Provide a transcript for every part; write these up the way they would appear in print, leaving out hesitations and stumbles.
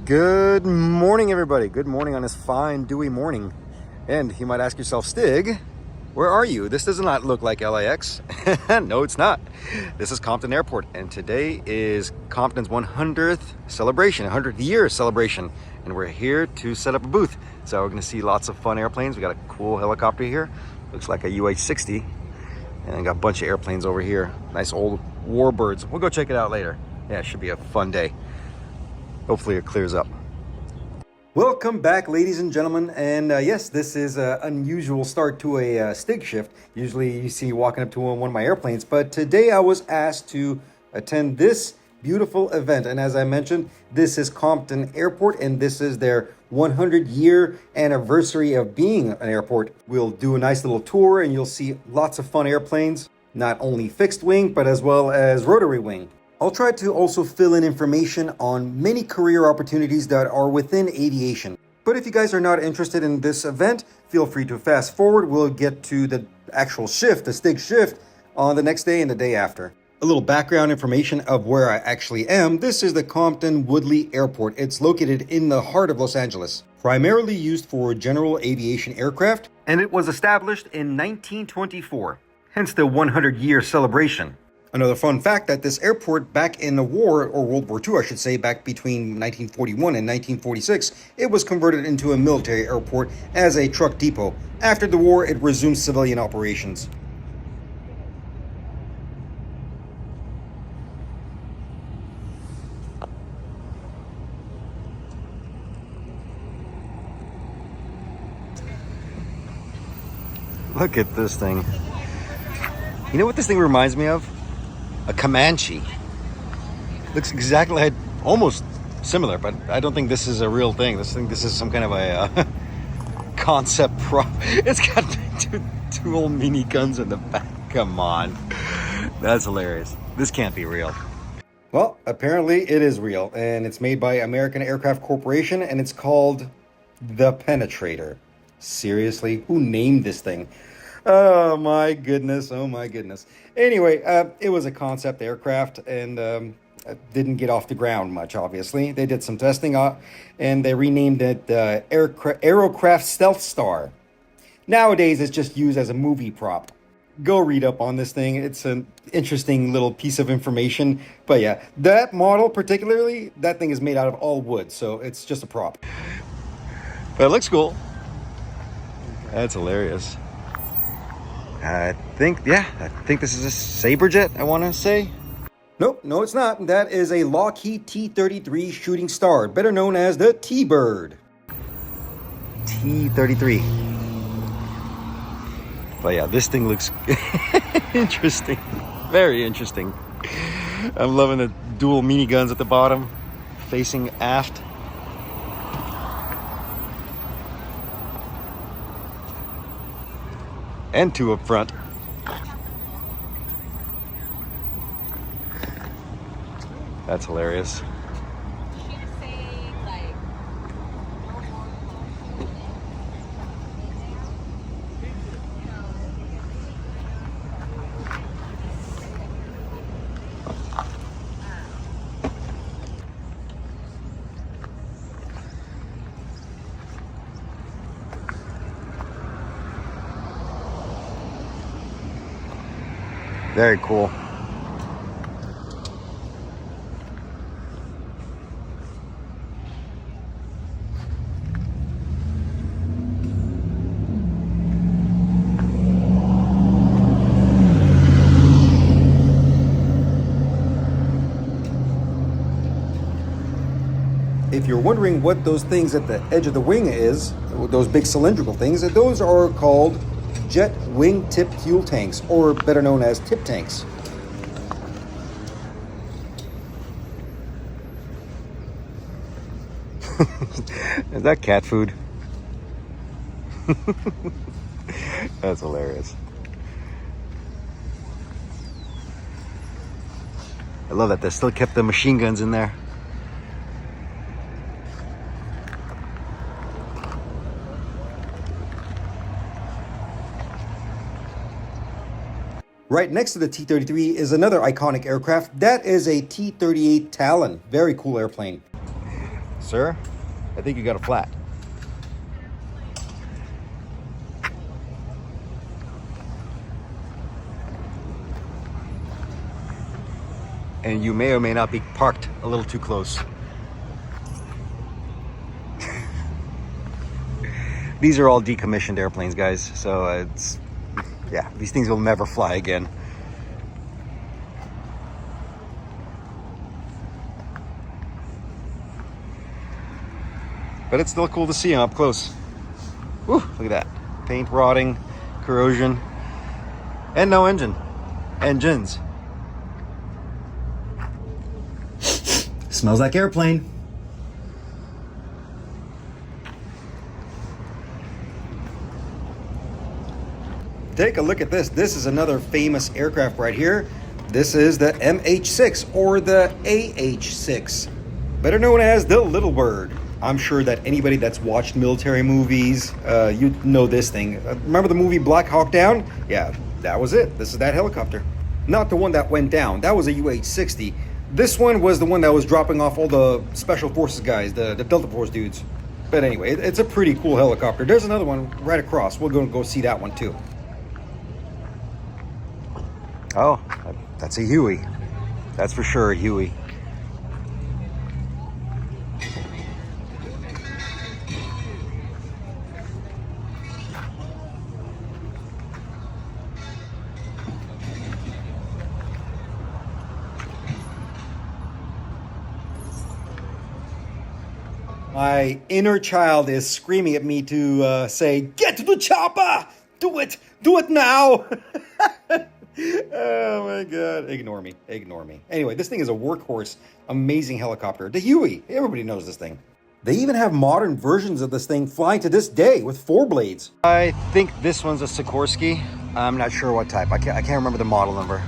Good morning, everybody. Good morning on this fine, dewy morning. And you might ask yourself, Stig, where are you? This does not look like LAX. No, it's not. This is Compton Airport, and today is Compton's 100th celebration, 100th year celebration. And we're here to set up a booth. So we're gonna see lots of fun airplanes. We got a cool helicopter here. Looks like a UH-60. And I got a bunch of airplanes over here. Nice old warbirds. We'll go check it out later. Yeah, it should be a fun day. Hopefully it clears up. Welcome back, ladies and gentlemen. And yes, this is an unusual start to a Stig shift. Usually you see me walking up to one of my airplanes, but today I was asked to attend this beautiful event. And as I mentioned, this is Compton Airport, and this is their 100-year anniversary of being an airport. We'll do a nice little tour, and you'll see lots of fun airplanes, not only fixed wing, but as well as rotary wing. I'll try to also fill in information on many career opportunities that are within aviation. But if you guys are not interested in this event, feel free to fast forward. We'll get to the actual shift, the Stig shift, on the next day and the day after. A little background information of where I actually am. This is the Compton Woodley Airport. It's located in the heart of Los Angeles, primarily used for general aviation aircraft, and it was established in 1924, hence the 100-year celebration. Another fun fact that this airport back in the war, or World War II I should say, back between 1941 and 1946, it was converted into a military airport as a truck depot. After the war, it resumed civilian operations. Look at this thing. You know what this thing reminds me of? A Comanche. Looks exactly like, almost similar, but I don't think this is a real thing. This is some kind of a concept prop. It's got two old mini guns in the back. Come on. That's hilarious. This can't be real. Well, apparently it is real, and it's made by American Aircraft Corporation, and it's called the Penetrator. Seriously? Who named this thing? Oh my goodness, oh my goodness. Anyway, it was a concept aircraft, and didn't get off the ground much, obviously. They did some testing, and they renamed it Aerocraft Stealth Star. Nowadays, it's just used as a movie prop. Go read up on this thing. It's an interesting little piece of information. But yeah, that model particularly, that thing is made out of all wood, so it's just a prop. But it looks cool. That's hilarious. I think this is a Saberjet, I want to say. Nope, no it's not. That is a Lockheed T-33 Shooting Star, better known as the T-Bird. T-33. But yeah, this thing looks interesting. Very interesting. I'm loving the dual miniguns at the bottom, facing aft. And two up front. That's hilarious. Very cool. If you're wondering what those things at the edge of the wing is, those big cylindrical things, those are called jet wing-tip fuel tanks, or better known as tip tanks. Is that cat food? That's hilarious. I love that they still kept the machine guns in there. Right next to the T-33 is another iconic aircraft. That is a T-38 Talon. Very cool airplane. Sir, I think you got a flat. And you may or may not be parked a little too close. These are all decommissioned airplanes, guys. So it's, yeah, these things will never fly again. But it's still cool to see them up close. Woo, look at that. Paint rotting, corrosion, and no engines. Smells like airplane. Take a look at this. This is another famous aircraft right here. This is the MH6 or the AH6, better known as the Little Bird. I'm sure that anybody that's watched military movies, you know this thing. Remember the movie Black Hawk Down? Yeah, that was it. This is that helicopter. Not the one that went down. That was a UH-60. This one was the one that was dropping off all the Special Forces guys, the Delta Force dudes. But anyway, it's a pretty cool helicopter. There's another one right across. We're going to go see that one too. Oh, that's a Huey. That's for sure a Huey. My inner child is screaming at me to say, get to the chopper! Do it! Do it now! Oh my God. Ignore me. Ignore me. Anyway, this thing is a workhorse. Amazing helicopter. The Huey. Everybody knows this thing. They even have modern versions of this thing flying to this day with 4 blades. I think this one's a Sikorsky. I'm not sure what type. I can't remember the model number.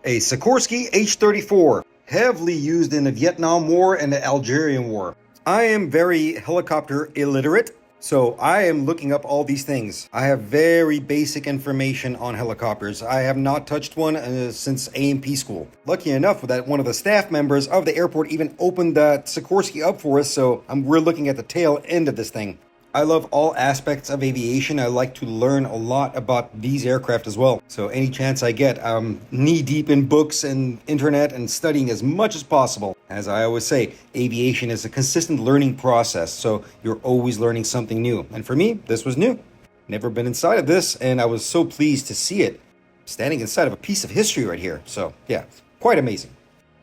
A Sikorsky H-34. Heavily used in the Vietnam War and the Algerian War. I am very helicopter illiterate, so I am looking up all these things. I have very basic information on helicopters. I have not touched one since A&P school. Lucky enough that one of the staff members of the airport even opened that Sikorsky up for us, so we're looking at the tail end of this thing. I love all aspects of aviation. I like to learn a lot about these aircraft as well. So any chance I get, I'm knee deep in books and internet and studying as much as possible. As I always say, aviation is a consistent learning process. So you're always learning something new. And for me, this was new. Never been inside of this, and I was so pleased to see it standing inside of a piece of history right here. So yeah, quite amazing.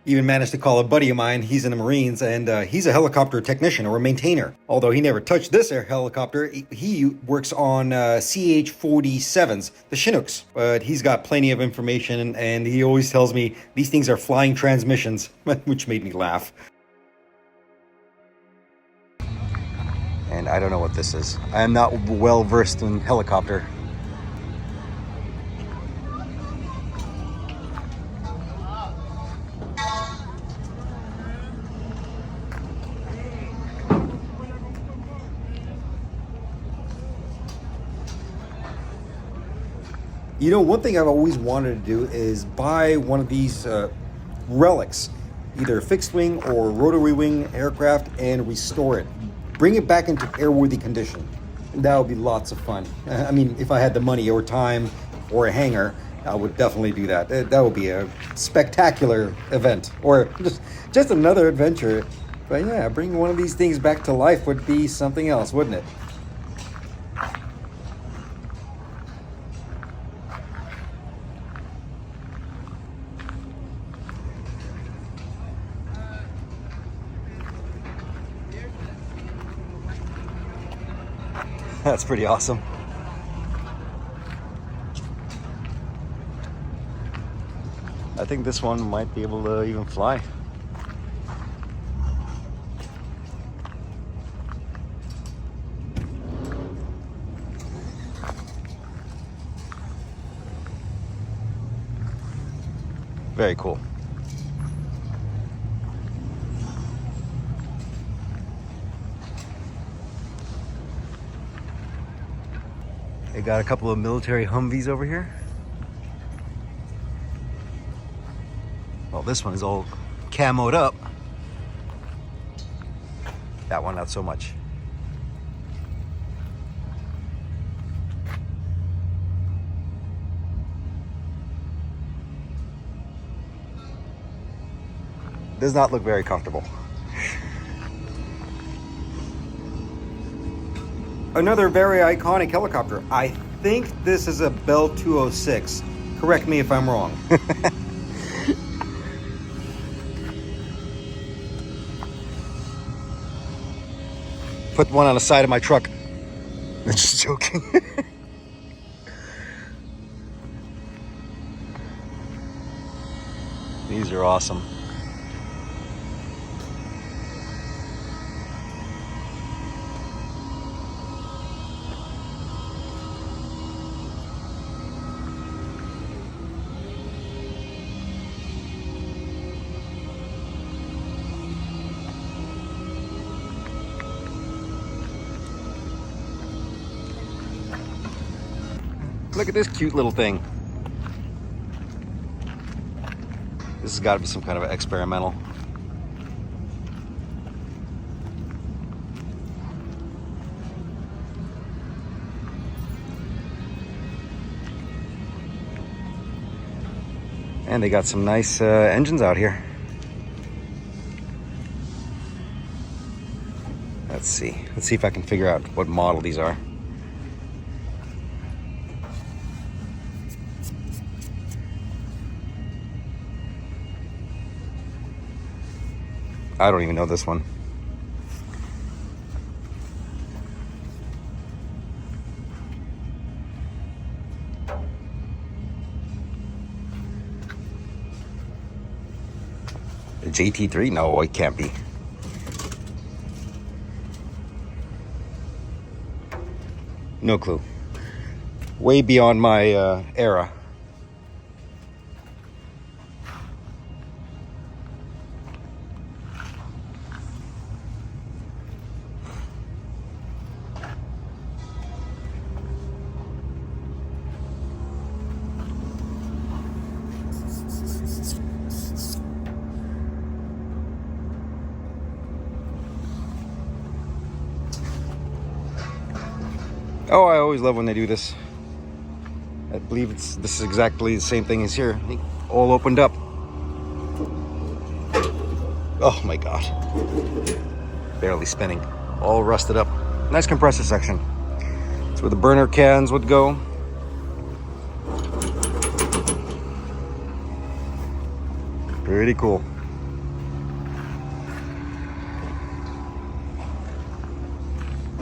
Even managed to call a buddy of mine. He's in the Marines, and he's a helicopter technician or a maintainer. Although he never touched this air helicopter, he works on CH-47s, the Chinooks. But he's got plenty of information, and he always tells me these things are flying transmissions, which made me laugh. And I don't know what this is. I am not well versed in helicopter. You know, one thing I've always wanted to do is buy one of these relics, either fixed wing or rotary wing aircraft, and restore it. Bring it back into airworthy condition. That would be lots of fun. I mean, if I had the money or time or a hangar, I would definitely do that. That would be a spectacular event, or just another adventure. But yeah, bringing one of these things back to life would be something else, wouldn't it? That's pretty awesome. I think this one might be able to even fly. Very cool. They got a couple of military Humvees over here. Well, this one is all camoed up. That one, not so much. Does not look very comfortable. Another very iconic helicopter. I think this is a Bell 206. Correct me if I'm wrong. Put one on the side of my truck. I'm just joking. These are awesome. Look at this cute little thing. This has got to be some kind of experimental. And they got some nice engines out here. Let's see if I can figure out what model these are. I don't even know this one. The JT3? No, it can't be. No clue. Way beyond my era. Oh, I always love when they do this. I believe this is exactly the same thing as here. All opened up. Oh my God. Barely spinning. All rusted up. Nice compressor section. That's where the burner cans would go. Pretty cool.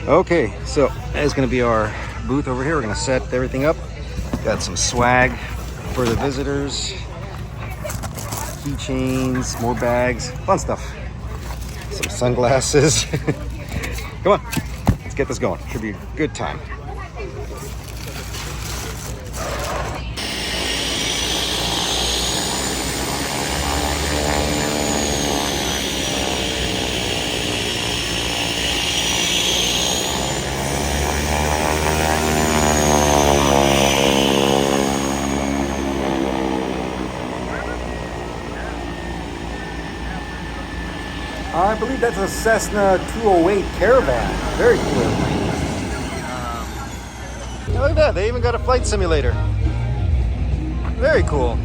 Okay, so that's gonna be our booth over here. We're gonna set everything up. Got some swag for the visitors. Keychains, more bags, fun stuff. Some sunglasses. Come on, let's get this going. Should be a good time. I believe that's a Cessna 208 Caravan. Very cool. Look at that, they even got a flight simulator. Very cool.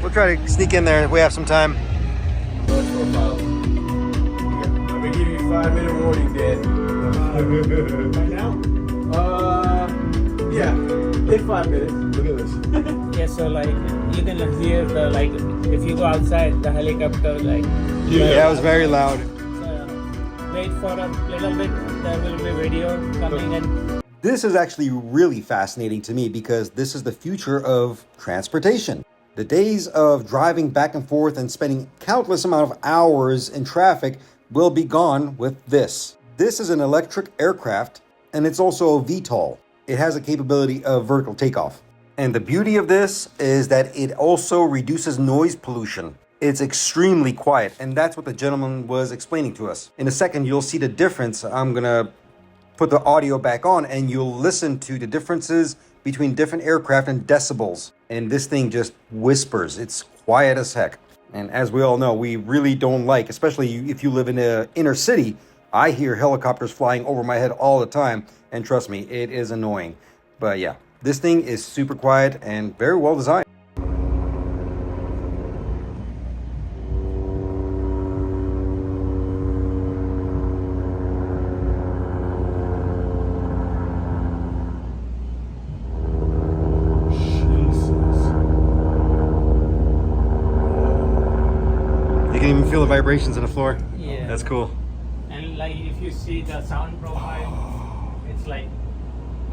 We'll try to sneak in there if we have some time. I'm gonna give you a 5-minute warning, Dan. Right now? Yeah, in 5 minutes. Look at this. Yeah, so like you can hear the like if you go outside the helicopter like. Yeah, it was very loud. Wait for a little bit. There will be video coming in. This is actually really fascinating to me because this is the future of transportation. The days of driving back and forth and spending countless amount of hours in traffic will be gone with this. This is an electric aircraft and it's also a VTOL. It has a capability of vertical takeoff. And the beauty of this is that it also reduces noise pollution. It's extremely quiet, and that's what the gentleman was explaining to us. In a second, you'll see the difference. I'm gonna put the audio back on and you'll listen to the differences between different aircraft and decibels. And this thing just whispers. It's quiet as heck. And as we all know, we really don't like, especially if you live in a inner city, I hear helicopters flying over my head all the time. And trust me, it is annoying. But yeah, this thing is super quiet and very well designed. You can even feel the vibrations on the floor. Yeah. That's cool. And like if you see the sound profile, it's like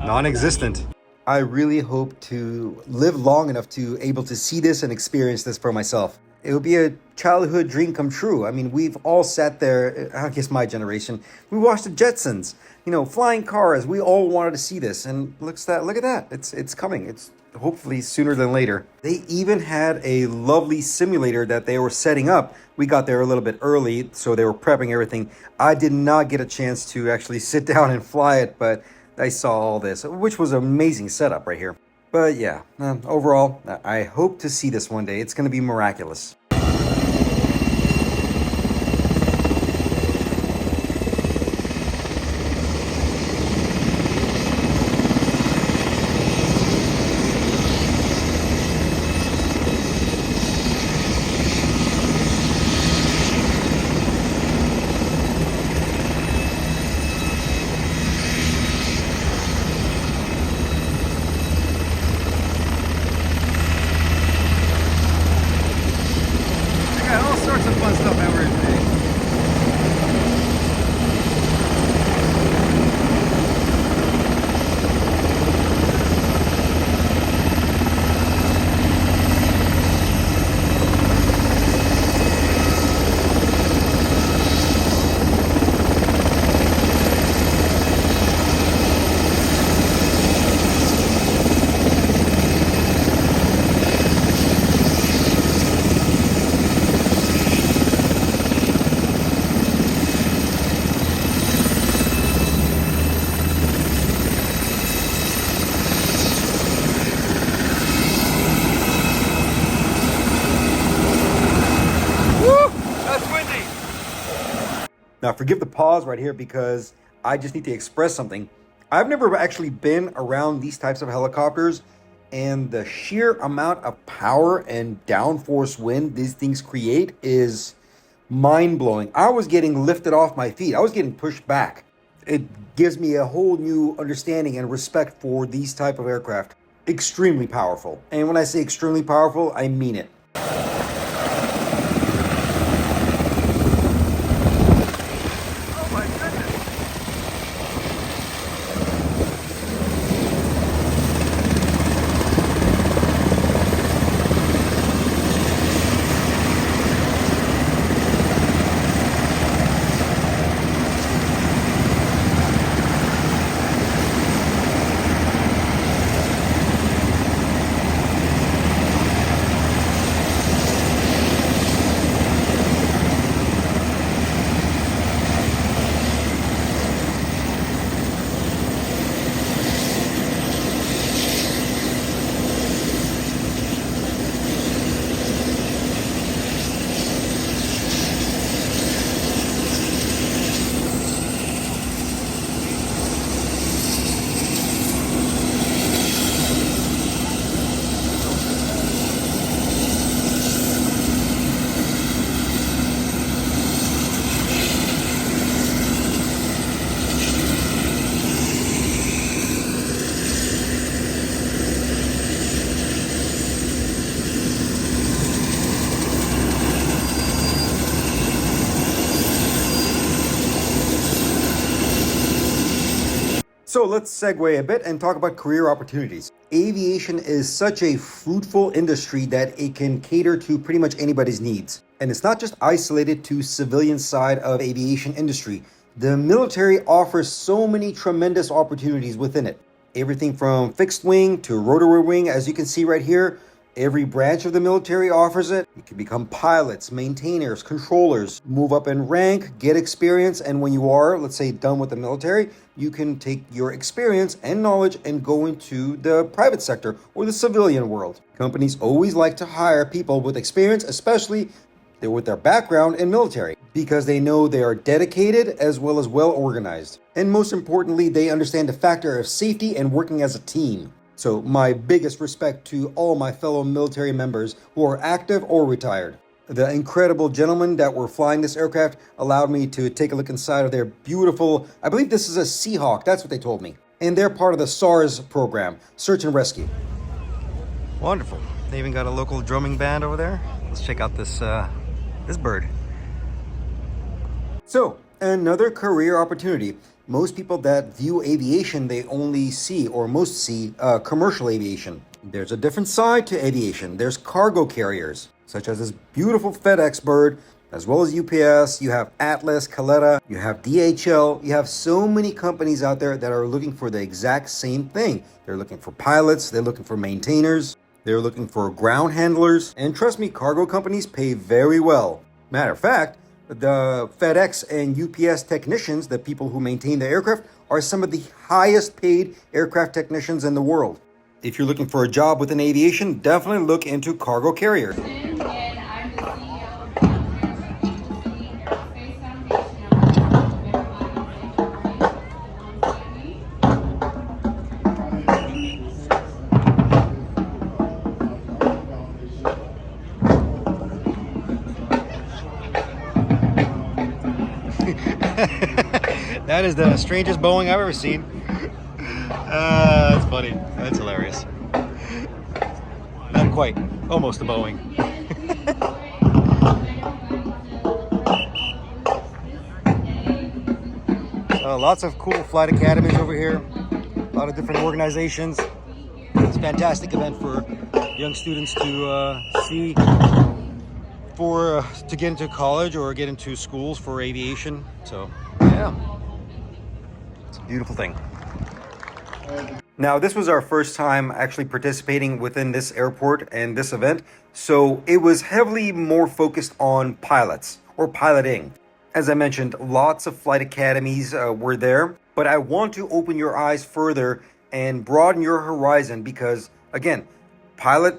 Non-existent. I really hope to live long enough to able to see this and experience this for myself. It would be a childhood dream come true. I mean, we've all sat there, I guess my generation, we watched the Jetsons, you know, flying cars. We all wanted to see this, and look at that. It's coming. It's hopefully sooner than later. They even had a lovely simulator that they were setting up. We got there a little bit early, so they were prepping everything. I did not get a chance to actually sit down and fly it, but I saw all this, which was an amazing setup right here. But yeah, overall, I hope to see this one day. It's going to be miraculous. All sorts of fun stuff that we're today. Now, forgive the pause right here because I just need to express something. I've never actually been around these types of helicopters, and the sheer amount of power and downforce wind these things create is mind-blowing. I was getting lifted off my feet. I was getting pushed back. It gives me a whole new understanding and respect for these type of aircraft. Extremely powerful. And when I say extremely powerful, I mean it. So let's segue a bit and talk about career opportunities. Aviation is such a fruitful industry that it can cater to pretty much anybody's needs. And it's not just isolated to civilian side of aviation industry. The military offers so many tremendous opportunities within it. Everything from fixed wing to rotary wing, as you can see right here. Every branch of the military offers it. You can become pilots, maintainers, controllers, move up in rank, get experience, and when you are, let's say, done with the military, you can take your experience and knowledge and go into the private sector or the civilian world. Companies always like to hire people with experience, especially They're with their background in military because they know they are dedicated as well as well organized. And most importantly, they understand the factor of safety and working as a team. So my biggest respect to all my fellow military members who are active or retired. The incredible gentlemen that were flying this aircraft allowed me to take a look inside of their beautiful, I believe this is a Seahawk, that's what they told me. And they're part of the SARS program, Search and Rescue. Wonderful. They even got a local drumming band over there. Let's check out this bird. So, another career opportunity. Most people that view aviation, they only see, or most see, commercial aviation. There's a different side to aviation. There's cargo carriers, such as this beautiful FedEx bird, as well as UPS. You have Atlas, Caletta, you have DHL. You have so many companies out there that are looking for the exact same thing. They're looking for pilots, they're looking for maintainers, they're looking for ground handlers. And trust me, cargo companies pay very well. Matter of fact, the FedEx and UPS technicians, the people who maintain the aircraft, are some of the highest paid aircraft technicians in the world. If you're looking for a job within aviation, definitely look into cargo carrier. And I'm the CEO of Compton Aerospace Foundation. That is the strangest Boeing I've ever seen. That's funny. That's hilarious. Not quite. Almost a Boeing. Lots of cool flight academies over here. A lot of different organizations. It's a fantastic event for young students to see to get into college or get into schools for aviation. So, yeah. It's a beautiful thing. Now, this was our first time actually participating within this airport and this event, so it was heavily more focused on pilots or piloting. As I mentioned, lots of flight academies were there, but I want to open your eyes further and broaden your horizon because, again,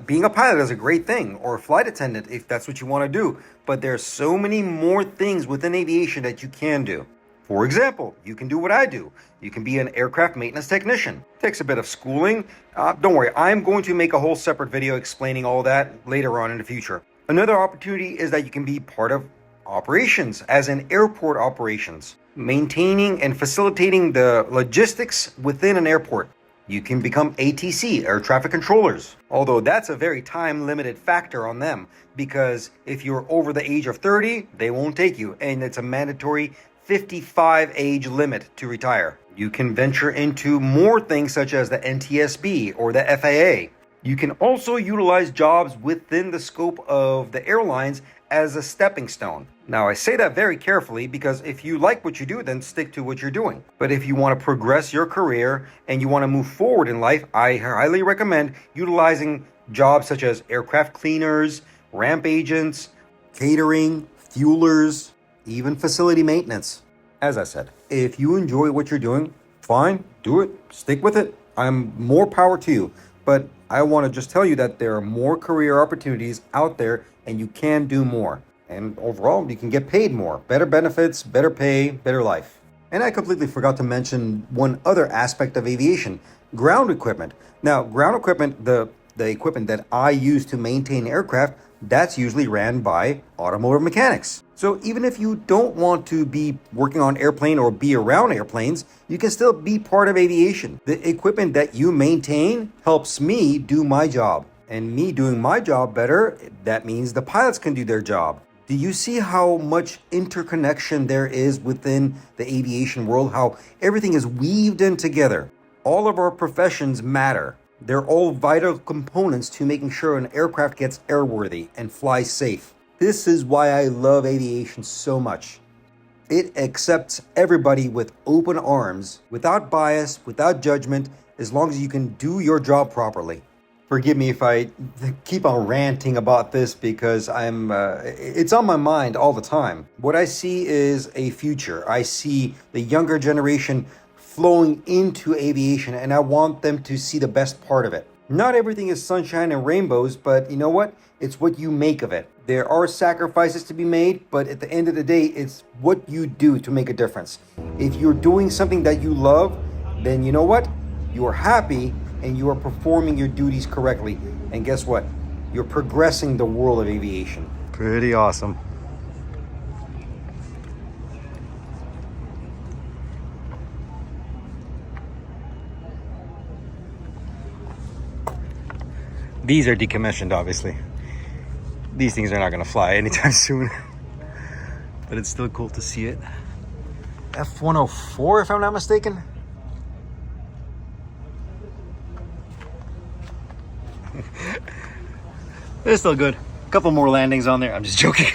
being a pilot is a great thing, or a flight attendant if that's what you want to do, but there's so many more things within aviation that you can do. For example, you can do what I do. You can be an aircraft maintenance technician. Takes a bit of schooling. Don't worry, I'm going to make a whole separate video explaining all that later on in the future. Another opportunity is that you can be part of operations, as in airport operations, maintaining and facilitating the logistics within an airport. You can become ATC, air traffic controllers, although that's a very time-limited factor on them, because if you're over the age of 30, they won't take you, and it's a mandatory 55 age limit to retire. You can venture into more things such as the NTSB or the FAA. You can also utilize jobs within the scope of the airlines as a stepping stone. Now, I say that very carefully because if you like what you do, then stick to what you're doing. But if you want to progress your career and you want to move forward in life, I highly recommend utilizing jobs such as aircraft cleaners, ramp agents, catering, fuelers, even facility maintenance. As I said, if you enjoy what you're doing, fine, do it, stick with it. I'm more power to you. But I want to just tell you that there are more career opportunities out there and you can do more. And overall, you can get paid more. Better benefits, better pay, better life. And I completely forgot to mention one other aspect of aviation, ground equipment. Now, ground equipment, the equipment that I use to maintain aircraft, that's usually ran by automotive mechanics. So even if you don't want to be working on airplane or be around airplanes, you can still be part of aviation. The equipment that you maintain helps me do my job. And me doing my job better, that means the pilots can do their job. Do you see how much interconnection there is within the aviation world? How everything is weaved in together? All of our professions matter. They're all vital components to making sure an aircraft gets airworthy and flies safe. This is why I love aviation so much. It accepts everybody with open arms, without bias, without judgment, as long as you can do your job properly. Forgive me if I keep on ranting about this because it's on my mind all the time. What I see is a future. I see the younger generation flowing into aviation and I want them to see the best part of it. Not everything is sunshine and rainbows, but you know what? It's what you make of it. There are sacrifices to be made, but at the end of the day, it's what you do to make a difference. If you're doing something that you love, then you know what? You are happy and you are performing your duties correctly. And guess what? You're progressing the world of aviation. Pretty awesome. These are decommissioned, obviously. These things are not going to fly anytime soon. But it's still cool to see it. F-104, if I'm not mistaken. They're still good. A couple more landings on there. I'm just joking.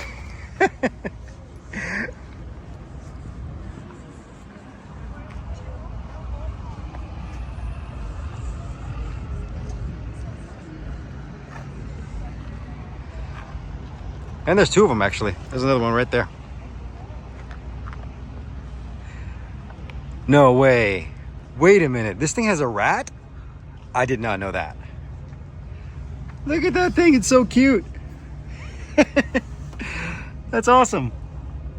And there's two of them, actually. There's another one right there. No way. Wait a minute. This thing has a rat? I did not know that. Look at that thing. It's so cute. That's awesome.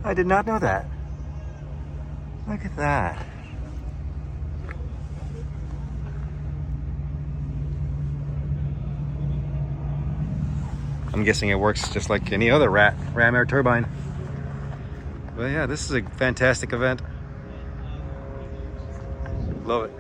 I did not know that. Look at that. I'm guessing it works just like any other ram air turbine. But yeah, this is a fantastic event. Love it.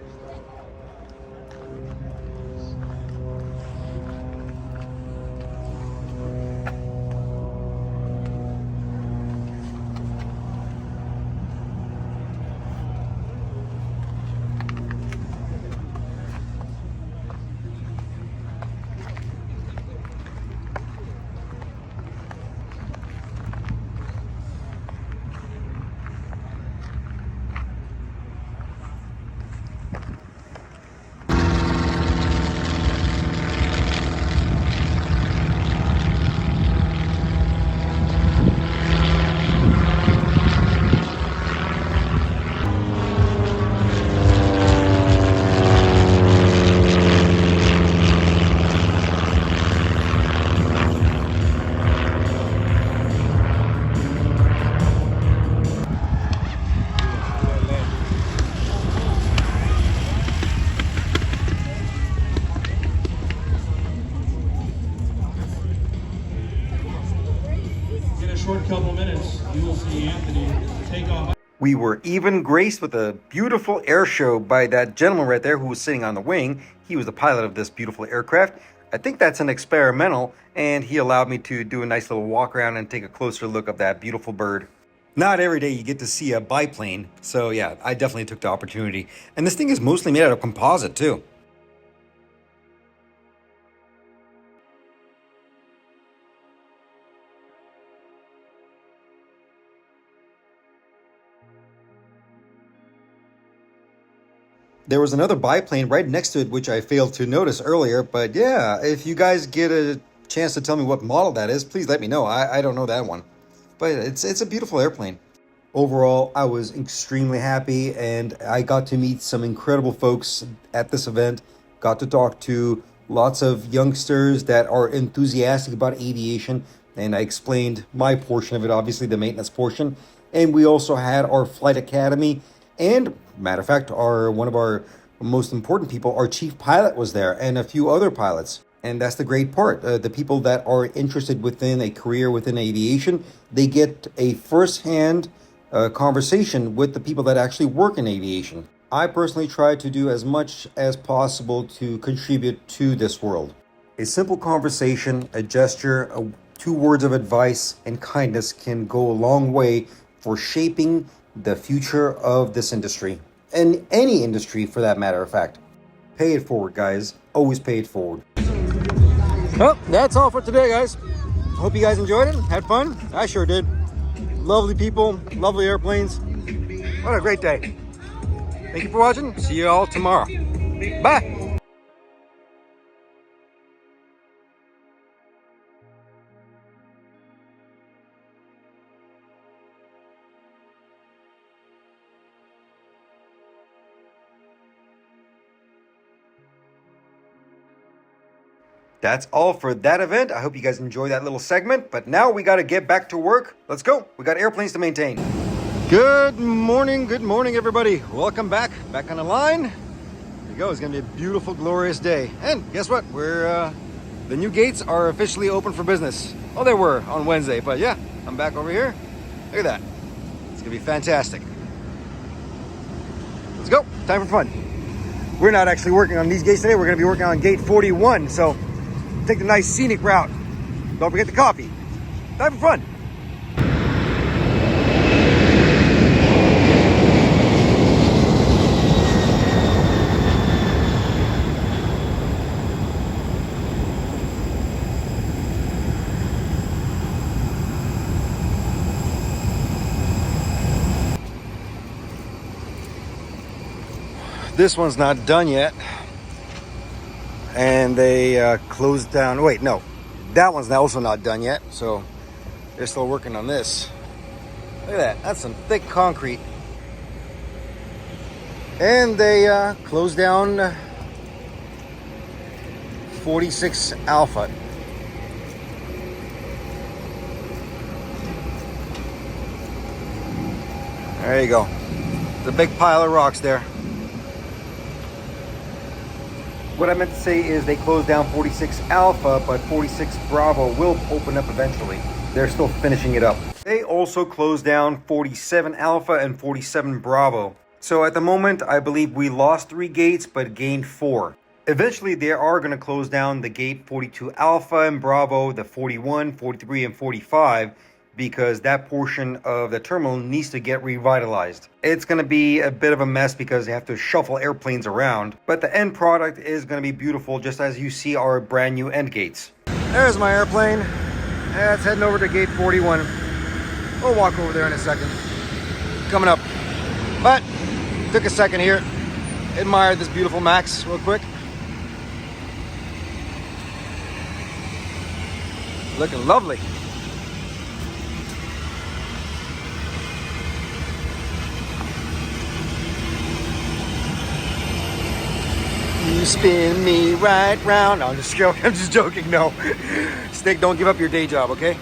Couple minutes, you will see Anthony take off. We were even graced with a beautiful air show by that gentleman right there who was sitting on the wing. He was the pilot of this beautiful aircraft. I think that's an experimental, and he allowed me to do a nice little walk around and take a closer look of that beautiful bird. Not every day you get to see a biplane, so yeah, I definitely took the opportunity. And this thing is mostly made out of composite too. There was another biplane right next to it, which I failed to notice earlier. But yeah, if you guys get a chance to tell me what model that is, please let me know. I don't know that one. But it's a beautiful airplane. Overall, I was extremely happy, and I got to meet some incredible folks at this event. Got to talk to lots of youngsters that are enthusiastic about aviation, and I explained my portion of it, obviously the maintenance portion. And we also had our flight academy, and matter of fact, one of our most important people, our chief pilot, was there, and a few other pilots. And that's the great part. The people that are interested within a career within aviation, they get a first-hand conversation with the people that actually work in aviation. I personally try to do as much as possible to contribute to this world. A simple conversation, a gesture, two words of advice, and kindness can go a long way for shaping the future of this industry, and any industry for that matter of fact. Pay it forward, guys. Always pay it forward. Well, that's all for today, guys. Hope you guys enjoyed it, had fun. I sure did. Lovely people, lovely airplanes. What a great day. Thank you for watching. See you all tomorrow. Bye. That's all for that event. I hope you guys enjoy that little segment. But now we got to get back to work. Let's go. We got airplanes to maintain. Good morning, everybody. Welcome back on the line. Here we go. It's going to be a beautiful, glorious day. And guess what? The new gates are officially open for business. Oh, they were on Wednesday, but yeah, I'm back over here. Look at that. It's going to be fantastic. Let's go. Time for fun. We're not actually working on these gates today. We're going to be working on gate 41. So take the nice scenic route. Don't forget the coffee. Time for fun. This one's not done yet. And they closed down. Wait, no. That one's also not done yet. So they're still working on this. Look at that. That's some thick concrete. And they closed down 46 Alpha. There you go. It's a big pile of rocks there. What I meant to say is they closed down 46 Alpha, but 46 Bravo will open up eventually. They're still finishing it up. They also closed down 47 Alpha and 47 Bravo. So at the moment, I believe we lost 3 gates, but gained 4. Eventually, they are going to close down the gate 42 Alpha and Bravo, the 41, 43, and 45, because that portion of the terminal needs to get revitalized. It's going to be a bit of a mess because they have to shuffle airplanes around, but the end product is going to be beautiful, just as you see our brand new end gates. There's my airplane. It's heading over to gate 41. We'll walk over there in a second. Coming up. But took a second here. Admired this beautiful Max real quick. Looking lovely. You spin me right round. No, I'm just joking. I'm just joking. No. Stig, don't give up your day job, okay?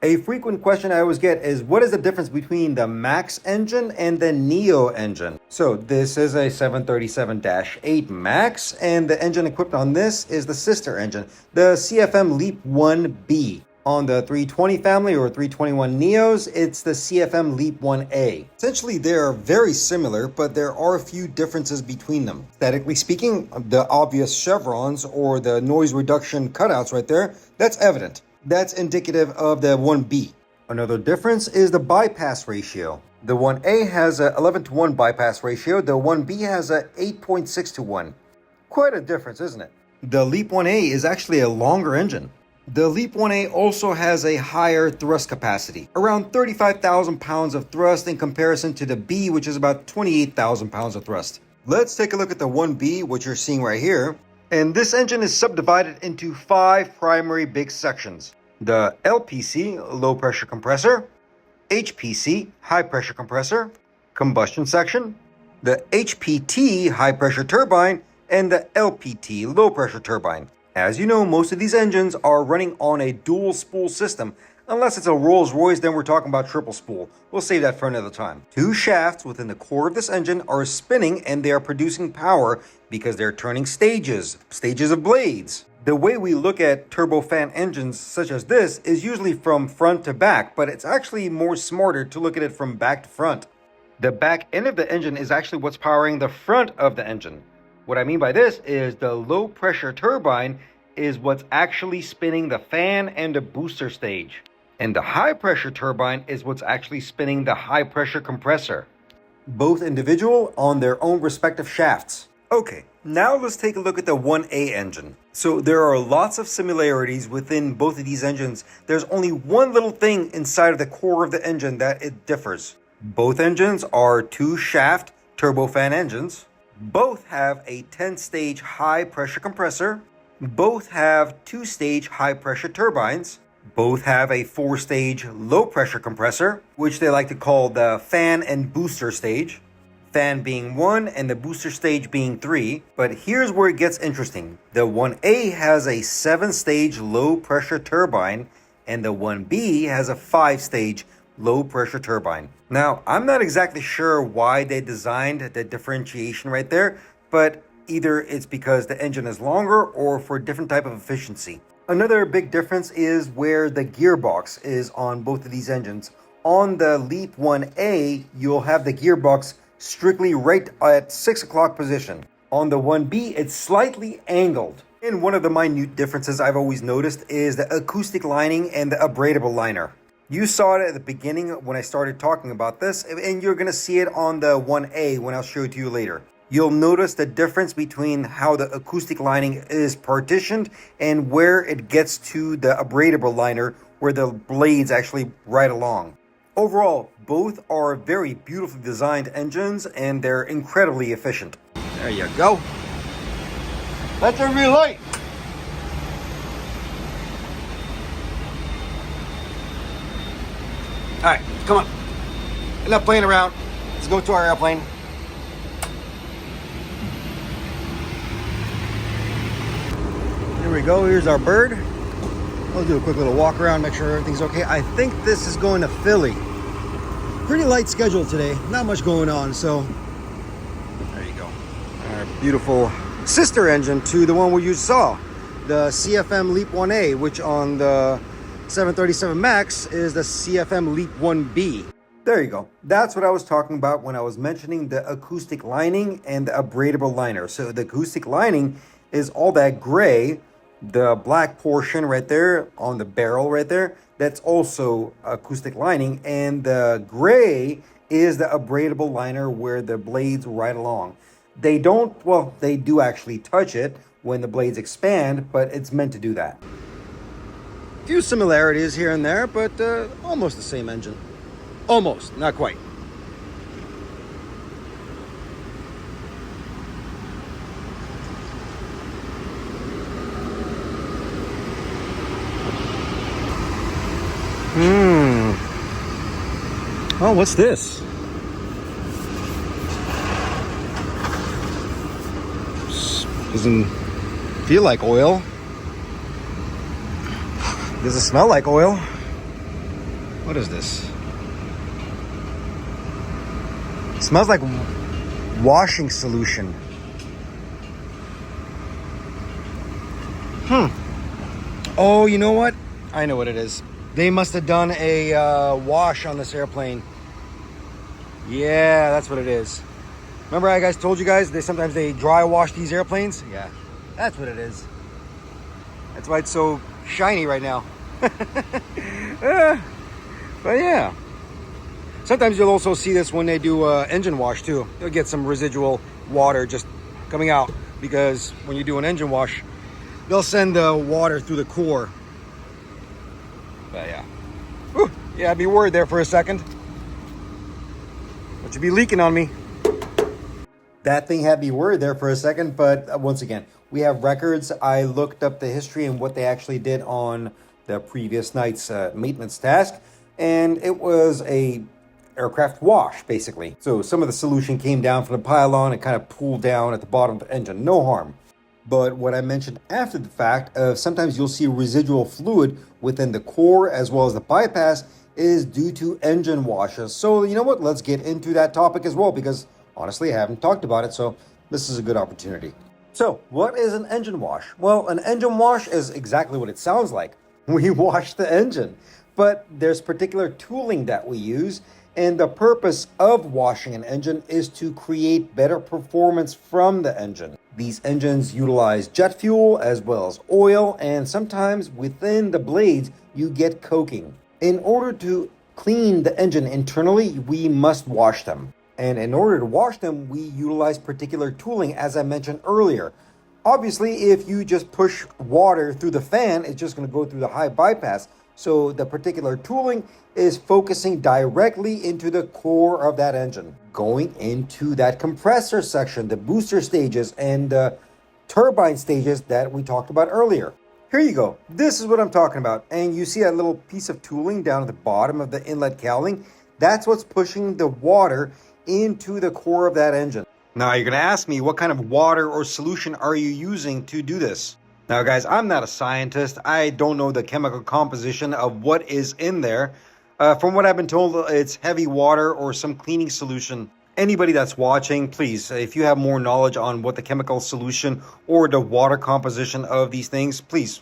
A frequent question I always get is, what is the difference between the Max engine and the Neo engine? So this is a 737-8 Max, and the engine equipped on this is the sister engine, the CFM LEAP 1B. On the 320 family or 321 Neos, it's the CFM LEAP 1A. Essentially, they are very similar, but there are a few differences between them. Aesthetically speaking, the obvious chevrons or the noise reduction cutouts right there, that's evident. That's indicative of the 1B. Another difference is the bypass ratio. The 1A has a 11:1 bypass ratio. The 1B has a 8.6:1. Quite a difference, isn't it? The LEAP 1A is actually a longer engine. The LEAP 1A also has a higher thrust capacity, around 35,000 pounds of thrust in comparison to the B, which is about 28,000 pounds of thrust. Let's take a look at the 1B, which you're seeing right here. And this engine is subdivided into 5 primary big sections. The LPC, low pressure compressor, HPC, high pressure compressor, combustion section, the HPT, high pressure turbine, and the LPT, low pressure turbine. As you know, most of these engines are running on a dual spool system. Unless it's a Rolls-Royce, then we're talking about triple spool. We'll save that for another time. 2 shafts within the core of this engine are spinning, and they are producing power because they're turning stages of blades. The way we look at turbofan engines such as this is usually from front to back, but it's actually more smarter to look at it from back to front. The back end of the engine is actually what's powering the front of the engine. What I mean by this is the low pressure turbine is what's actually spinning the fan and the booster stage. And the high pressure turbine is what's actually spinning the high pressure compressor. Both individual on their own respective shafts. Okay, now let's take a look at the 1A engine. So there are lots of similarities within both of these engines. There's only one little thing inside of the core of the engine that it differs. Both engines are 2-shaft turbofan engines. Both have a 10-stage high-pressure compressor. Both have 2-stage high-pressure turbines. Both have a 4-stage low-pressure compressor, which they like to call the fan and booster stage. fan being 1 and the booster stage being 3. But here's where it gets interesting. The 1A has a 7-stage low-pressure turbine, and the 1B has a 5-stage low-pressure turbine. Now, I'm not exactly sure why they designed the differentiation right there, but either it's because the engine is longer or for a different type of efficiency. Another big difference is where the gearbox is on both of these engines. On the Leap 1A, you'll have the gearbox strictly right at 6 o'clock position. On the 1B, it's slightly angled. And one of the minute differences I've always noticed is the acoustic lining and the abradable liner. You saw it at the beginning when I started talking about this, and you're going to see it on the 1A when I'll show it to you later. You'll notice the difference between how the acoustic lining is partitioned and where it gets to the abradable liner, where the blades actually ride along. Overall, both are very beautifully designed engines and they're incredibly efficient. There you go. Let there be light. All right, come on. Enough playing around. Let's go to our airplane. Here we go. Here's our bird. We'll do a quick little walk around, make sure everything's okay. I think this is going to Philly. Pretty light schedule today. Not much going on, so there you go. Our beautiful sister engine to the one we just saw, the CFM Leap 1A, which on the 737 MAX is the CFM Leap 1B. There you go. That's what I was talking about when I was mentioning the acoustic lining and the abradable liner. So the acoustic lining is all that gray, the black portion right there on the barrel right there. That's also acoustic lining. And the gray is the abradable liner where the blades ride along. They don't, well, they do actually touch it when the blades expand, but it's meant to do that. Few similarities here and there, but almost the same engine. Almost, not quite. Oh, what's this? Doesn't feel like oil. Does it smell like oil? What is this? It smells like washing solution. Oh, you know what? I know what it is. They must have done a wash on this airplane. Yeah, that's what it is. Remember I told you guys sometimes they dry wash these airplanes? Yeah, that's what it is. That's why it's so shiny right now. But yeah. Sometimes you'll also see this when they do engine wash too. You'll get some residual water just coming out because when you do an engine wash, they'll send the water through the core. But yeah. Whew. Yeah, I'd be worried there for a second. But you'd be leaking on me. That thing had me worried there for a second, but once again, we have records. I looked up the history and what they actually did on the previous night's maintenance task, and it was a aircraft wash, basically. So some of the solution came down from the pylon and kind of pooled down at the bottom of the engine. No harm. But what I mentioned after the fact of sometimes you'll see residual fluid within the core as well as the bypass is due to engine washes. So you know what? Let's get into that topic as well because honestly, I haven't talked about it, so this is a good opportunity. So what is an engine wash? Well, an engine wash is exactly what it sounds like. We wash the engine, but there's particular tooling that we use. And the purpose of washing an engine is to create better performance from the engine. These engines utilize jet fuel as well as oil, and sometimes within the blades, you get coking. In order to clean the engine internally, we must wash them. And in order to wash them, we utilize particular tooling, as I mentioned earlier. Obviously, if you just push water through the fan, it's just going to go through the high bypass. So the particular tooling is focusing directly into the core of that engine, going into that compressor section, the booster stages and the turbine stages that we talked about earlier. Here you go. This is what I'm talking about. And you see that little piece of tooling down at the bottom of the inlet cowling? That's what's pushing the water into the core of that engine. Now you're gonna ask me, what kind of water or solution are you using to do this? Now guys, I'm not a scientist. I don't know the chemical composition of what is in there. From what I've been told, it's heavy water or some cleaning solution. Anybody that's watching, please, if you have more knowledge on what the chemical solution or the water composition of these things, please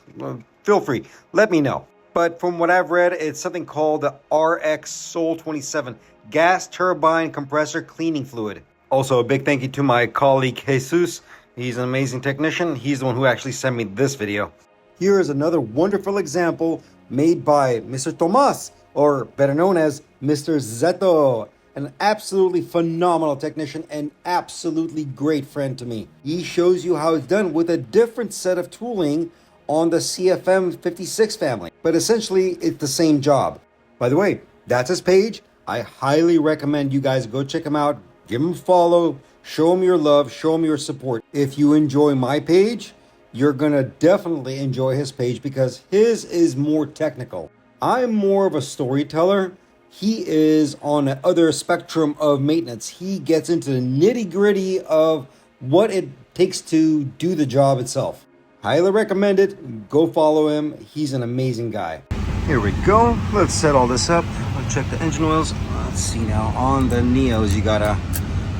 feel free, let me know. But from what I've read, it's something called the RX Sol 27 gas turbine compressor cleaning fluid. Also, a big thank you to my colleague Jesus. He's an amazing technician. He's the one who actually sent me this video. Here is another wonderful example made by Mr. Tomas, or better known as Mr. Zeto. An absolutely phenomenal technician and absolutely great friend to me. He shows you how it's done with a different set of tooling on the CFM 56 family. But essentially, it's the same job. By the way, that's his page. I highly recommend you guys go check him out. Give him a follow. Show him your love. Show him your support. If you enjoy my page, you're going to definitely enjoy his page because his is more technical. I'm more of a storyteller. He is on the other spectrum of maintenance. He gets into the nitty-gritty of what it takes to do the job itself. Highly recommend it. Go follow him. He's an amazing guy. Here we go. Let's set all this up. Let's check the engine oils. Let's see now. On the Neos, you gotta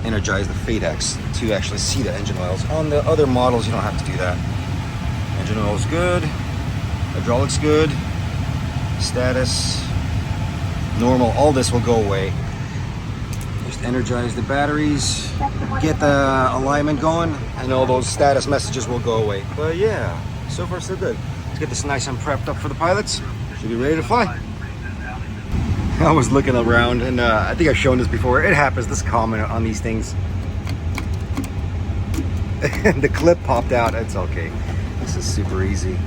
energize the FADEX to actually see the engine oils. On the other models, you don't have to do that. Engine oil's good. Hydraulics good. Status normal. All this will go away. Just energize the batteries, get the alignment going, and all those status messages will go away. But yeah, so far so good. Let's get this nice and prepped up for the pilots. Should be ready to fly. I was looking around, and I think I've shown this before. It happens, this common on these things. The clip popped out. It's okay. This is super easy.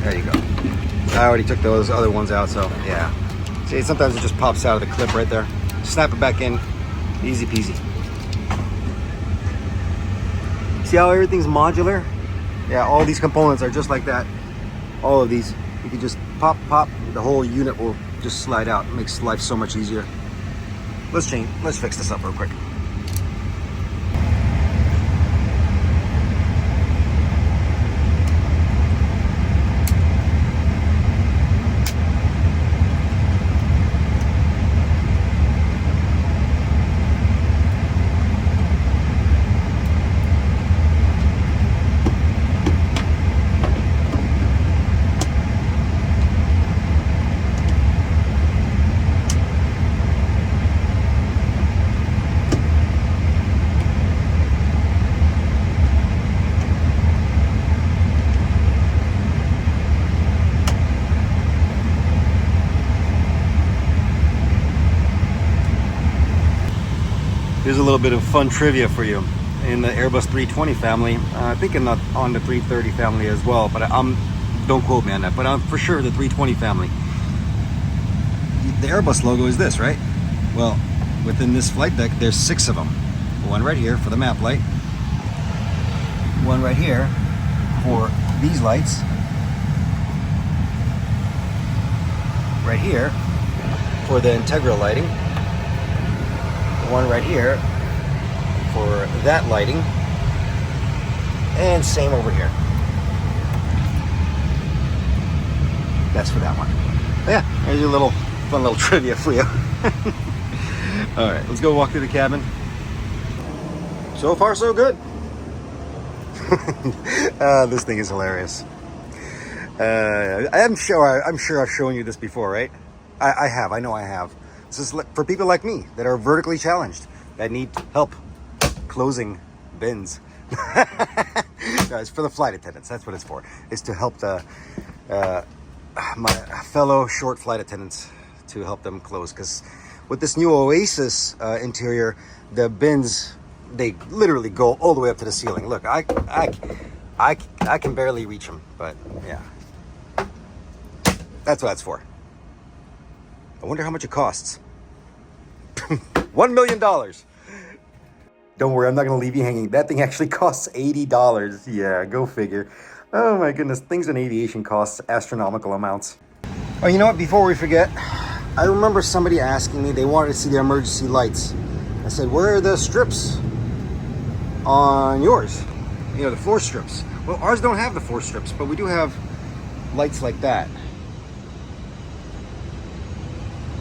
There you go. I already took those other ones out, so yeah. See, sometimes it just pops out of the clip right there. Snap it back in. Easy peasy. See how everything's modular? Yeah, all these components are just like that. All of these. You can just pop, the whole unit will just slide out. It makes life so much easier. Let's fix this up real quick. Here's a little bit of fun trivia for you. In the Airbus 320 family, I think on the 330 family as well, but don't quote me on that, but I'm for sure the 320 family. The Airbus logo is this, right? Well, within this flight deck, there's 6 of them. One right here for the map light. One right here for these lights. Right here for the integral lighting. One right here for that lighting, and same over here. That's for that one. But yeah, there's your fun little trivia for you. All right, let's go walk through the cabin. So far, so good. This thing is hilarious. I'm sure I've shown you this before, right? I have. I know I have. This is for people like me that are vertically challenged, that need help closing bins. Guys, for the flight attendants, that's what it's for. It's to help my fellow short flight attendants, to help them close. Because with this new Oasis interior, the bins, they literally go all the way up to the ceiling. Look, I can barely reach them, but yeah, that's what it's for. I wonder how much it costs. $1 million. Don't worry, I'm not going to leave you hanging. That thing actually costs $80. Yeah, go figure. Oh my goodness, things in aviation cost astronomical amounts. Oh, you know what? Before we forget, I remember somebody asking me, they wanted to see the emergency lights. I said, where are the strips on yours? You know, the floor strips. Well, ours don't have the floor strips, but we do have lights like that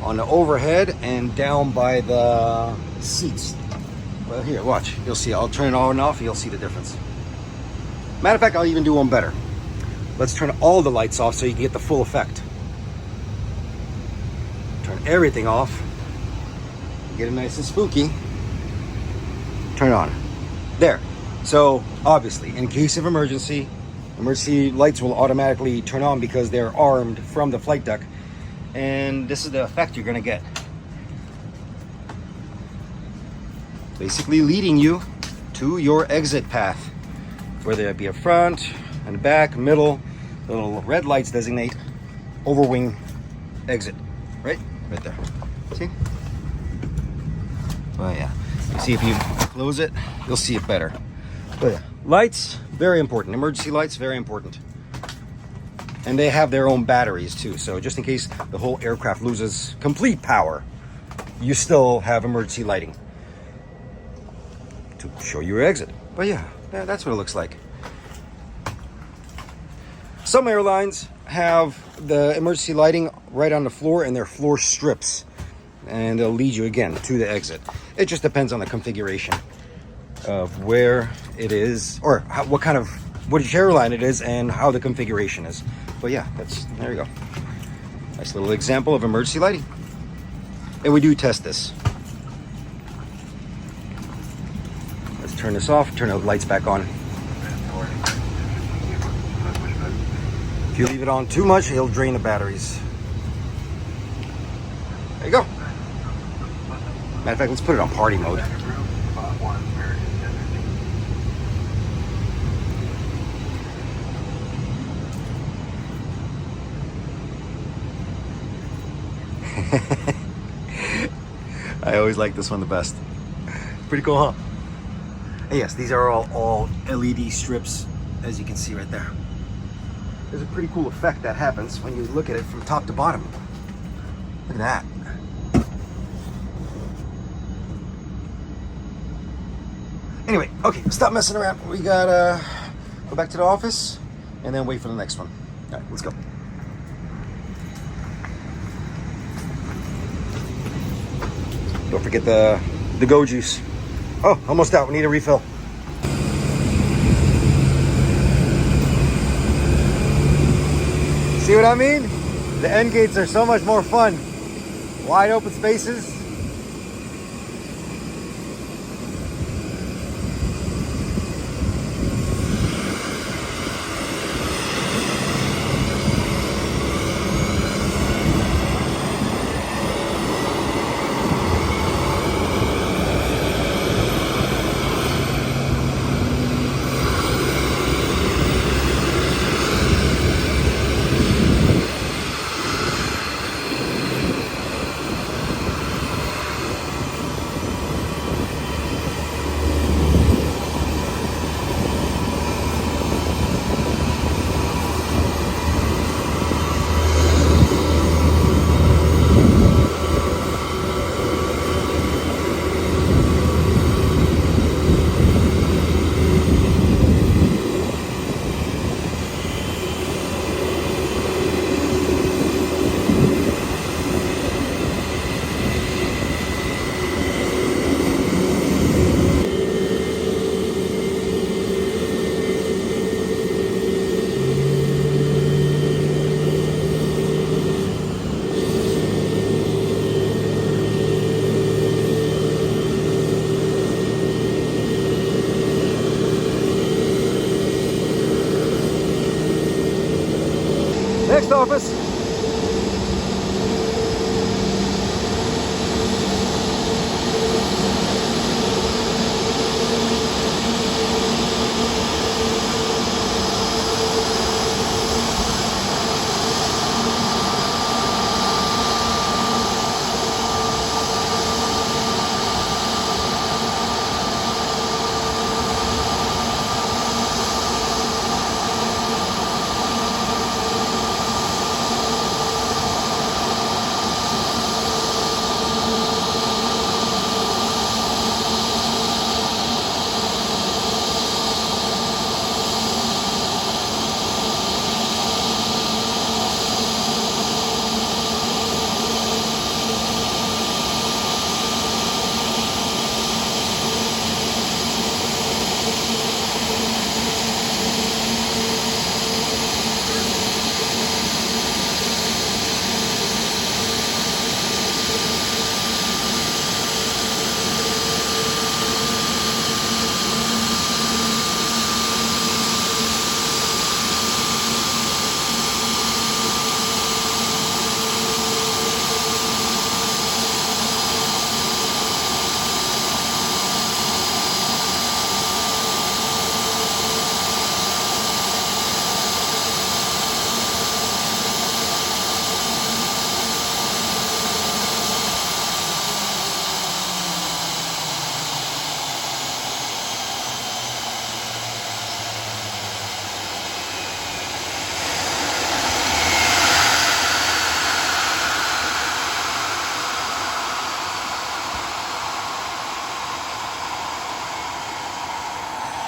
on the overhead and down by the seats. Well, here, watch. You'll see. I'll turn it on and off, and you'll see the difference. Matter of fact, I'll even do one better. Let's turn all the lights off so you can get the full effect. Turn everything off. Get it nice and spooky. Turn it on. There. So, obviously, in case of emergency lights will automatically turn on because they're armed from the flight deck. And this is the effect you're going to get. Basically leading you to your exit path, whether it be a front and back, middle. The little red lights designate overwing exit. Right there. See? Oh yeah. See, if you close it, you'll see it better. But yeah, lights, very important. Emergency lights, very important. And they have their own batteries too. So just in case the whole aircraft loses complete power, you still have emergency lighting to show you your exit. But yeah, that's what it looks like. Some airlines have the emergency lighting right on the floor and their floor strips, and they'll lead you again to the exit. It just depends on the configuration of where it is, or which airline it is, and how the configuration is. But yeah, there you go. Nice little example of emergency lighting. And we do test this. Let's turn this off, turn the lights back on. If you leave it on too much, it'll drain the batteries. There you go. Matter of fact, let's put it on party mode. I always like this one the best. Pretty cool, huh? And yes, these are all LED strips, as you can see right there. There's a pretty cool effect that happens when you look at it from top to bottom. Look at that. Anyway, okay, stop messing around. We gotta go back to the office and then wait for the next one. All right, let's go. Don't forget the Go Juice. Oh, almost out. We need a refill. See what I mean? The end gates are so much more fun. Wide open spaces. Next office.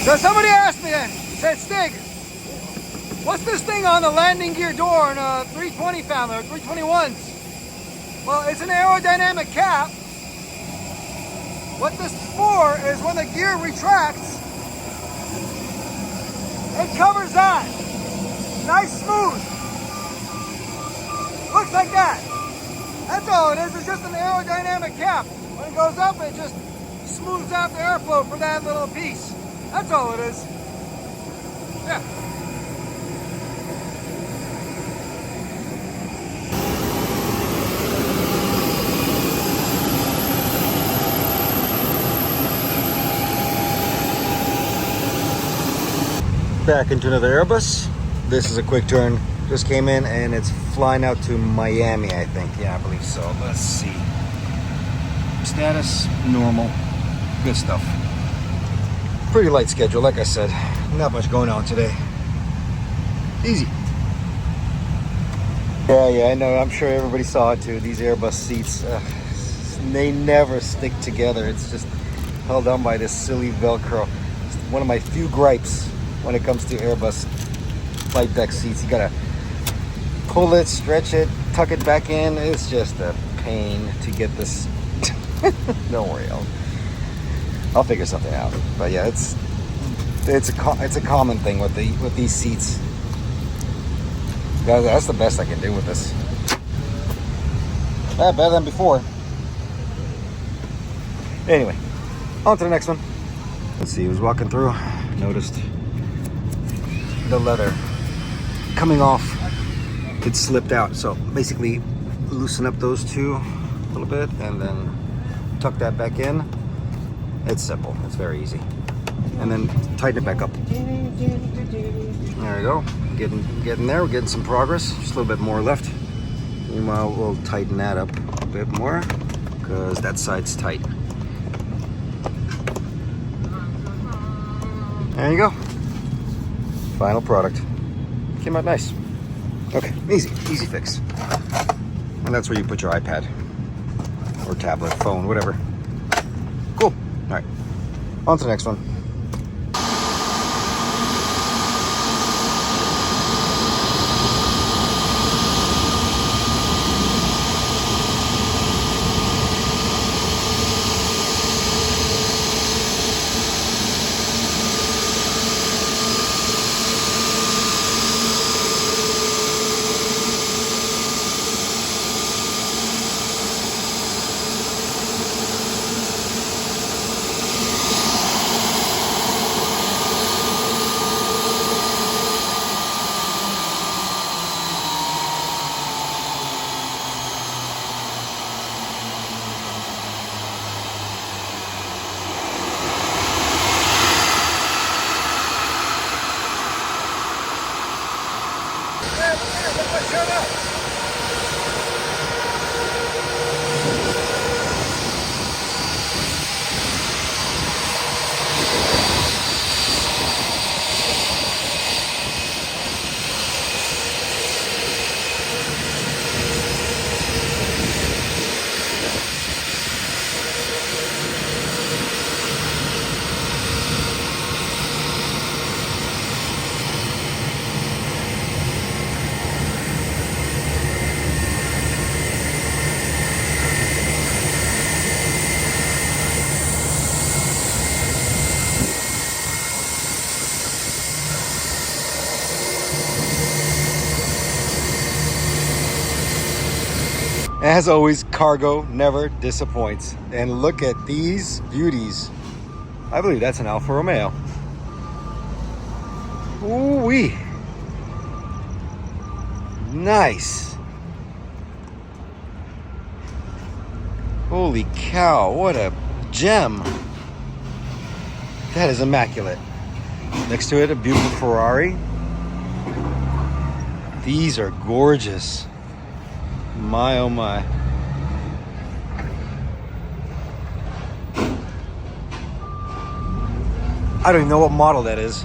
So somebody asked me, said, Stig, what's this thing on the landing gear door in a 320 family or 321s? Well, it's an aerodynamic cap. What this is for is when the gear retracts, it covers that. Nice smooth. Looks like that. That's all it is. It's just an aerodynamic cap. When it goes up, it just smooths out the airflow for that little piece. That's all it is. Yeah. Back into another Airbus. This is a quick turn. Just came in and it's flying out to Miami, I think. Yeah, I believe so. Let's see. Status, normal. Good stuff. Pretty light schedule, like I said. Not much going on today. Easy. Yeah, I know. I'm sure everybody saw it too. These Airbus seats, they never stick together. It's just held on by this silly Velcro. It's one of my few gripes when it comes to Airbus flight deck seats. You gotta pull it, stretch it, tuck it back in. It's just a pain to get this. Don't worry, I'll figure something out. But yeah, it's a common thing with these seats. That's the best I can do with this. Better than before. Anyway, on to the next one. Let's see. I was walking through, noticed the leather coming off. It slipped out. So basically, loosen up those two a little bit, and then tuck that back in. It's simple. It's very easy. And then tighten it back up. There we go. Getting there. We're getting some progress. Just a little bit more left. Meanwhile, we'll tighten that up a bit more because that side's tight. There you go. Final product. Came out nice. Okay, easy fix. And that's where you put your iPad or tablet, phone, whatever. Cool. All right, on to the next one. As always, cargo never disappoints. And look at these beauties. I believe that's an Alfa Romeo. Ooh-wee. Nice. Holy cow, what a gem. That is immaculate. Next to it, a beautiful Ferrari. These are gorgeous. My oh my. I don't even know what model that is.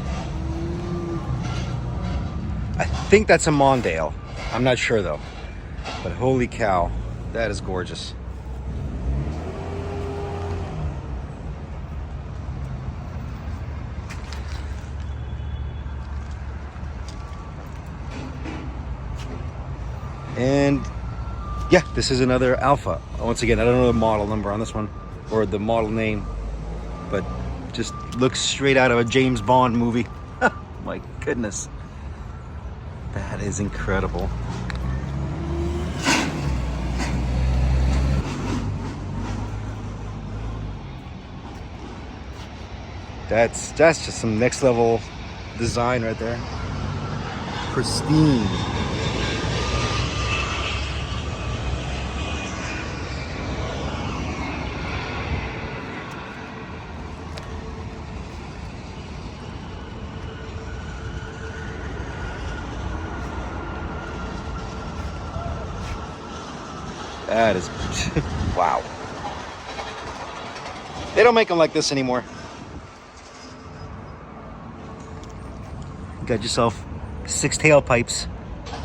I think that's a Mondale. I'm not sure though. But holy cow, that is gorgeous. Yeah, this is another Alpha. Once again, I don't know the model number on this one or the model name, but just looks straight out of a James Bond movie. My goodness. That is incredible. That's just some next level design right there. Pristine. That is, wow. They don't make them like this anymore. Got yourself 6 tailpipes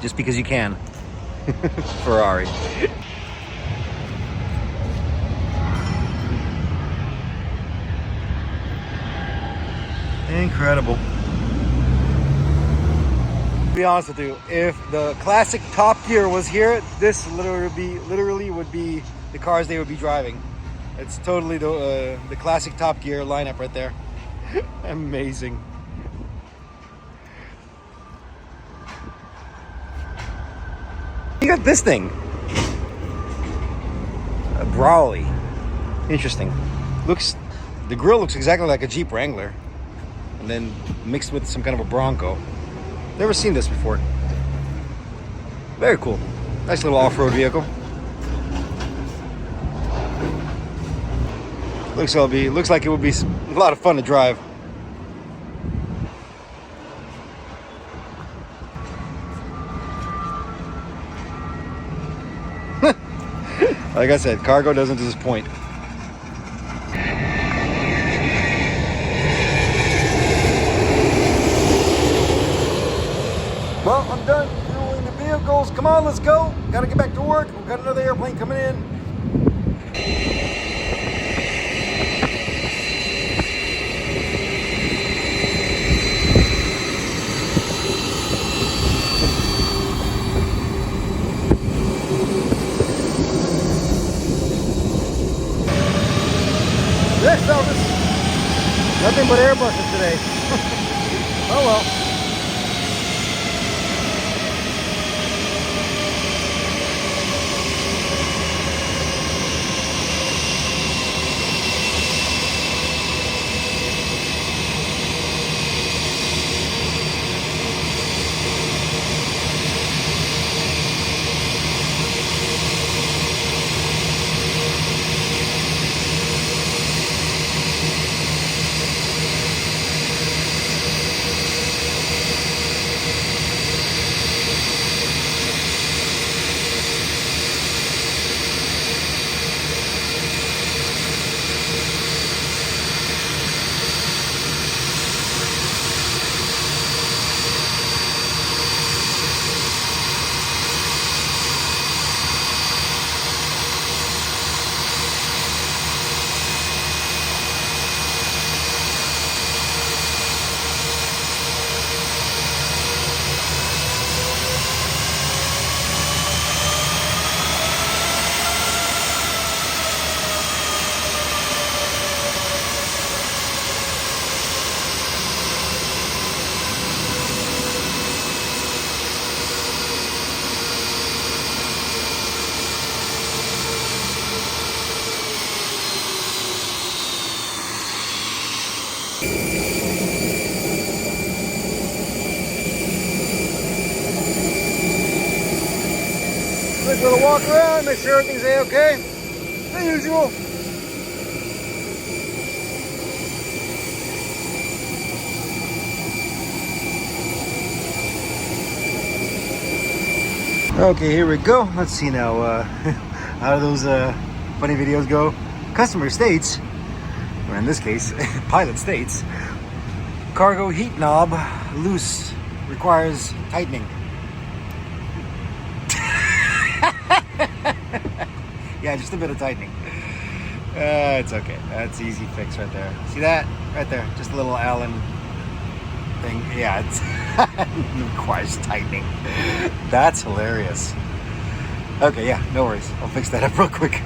just because you can. Ferrari. Incredible. To be honest with you, if the classic Top Gear was here, this literally would be the cars they would be driving. It's totally the classic Top Gear lineup right there. Amazing. You got this thing, a Brawley. Interesting. The grill looks exactly like a Jeep Wrangler, and then mixed with some kind of a Bronco. Never seen this before. Very cool. Nice little off-road vehicle. Looks like it would be a lot of fun to drive. Like I said, cargo doesn't disappoint. Well, I'm done fueling the vehicles. Come on, let's go. Gotta get back to work. We've got another airplane coming in. Yes, Elvis. Nothing but Airbuses today. Oh well. Quick little walk around, make sure everything's A-okay. The usual. Okay, here we go. Let's see now how do those funny videos go. Customer states, or in this case, pilot states, cargo heat knob loose, requires tightening. Yeah, just a bit of tightening. It's okay. That's easy fix right there. See that? Right there. Just a little Allen thing. Yeah, it requires tightening. That's hilarious. Okay, yeah, no worries. I'll fix that up real quick.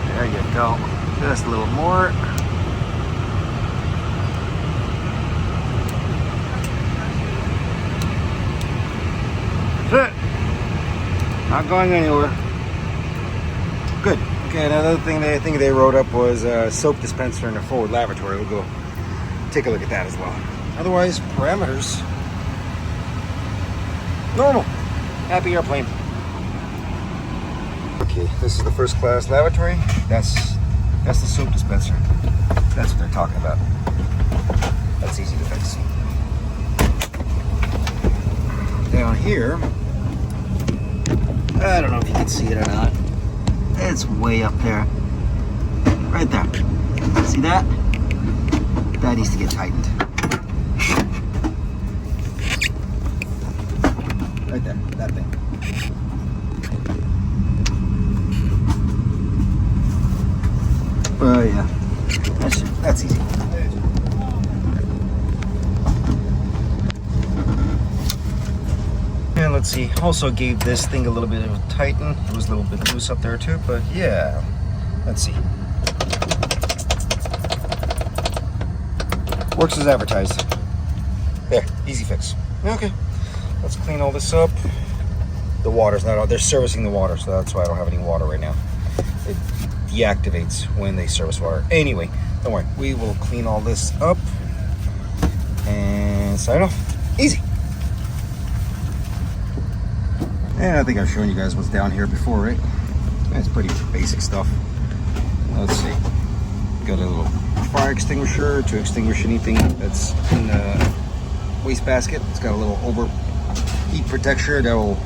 There you go. Just a little more. That's it. Not going anywhere. Good. Okay, another thing I think they wrote up was a soap dispenser in a forward lavatory. We'll go take a look at that as well. Otherwise, parameters. Normal. Happy airplane. Okay, this is the first class lavatory. That's the soap dispenser. That's what they're talking about. That's easy to fix. Down here, I don't know if you can see it or not. It's way up there. Right there. See that? That needs to get tightened. Right there, that thing. Yeah, that's easy. And let's see, also gave this thing a little bit of a tighten. It was a little bit loose up there too, but yeah, let's see. Works as advertised. There, easy fix. Okay, let's clean all this up. The water's not out, they're servicing the water, so that's why I don't have any water right now. It deactivates when they service water. Anyway, don't worry, we will clean all this up and sign off. Easy. And I think I've shown you guys what's down here before, right? That's pretty basic stuff. Let's see. Got a little fire extinguisher to extinguish anything that's in the wastebasket. It's got a little overheat protector that will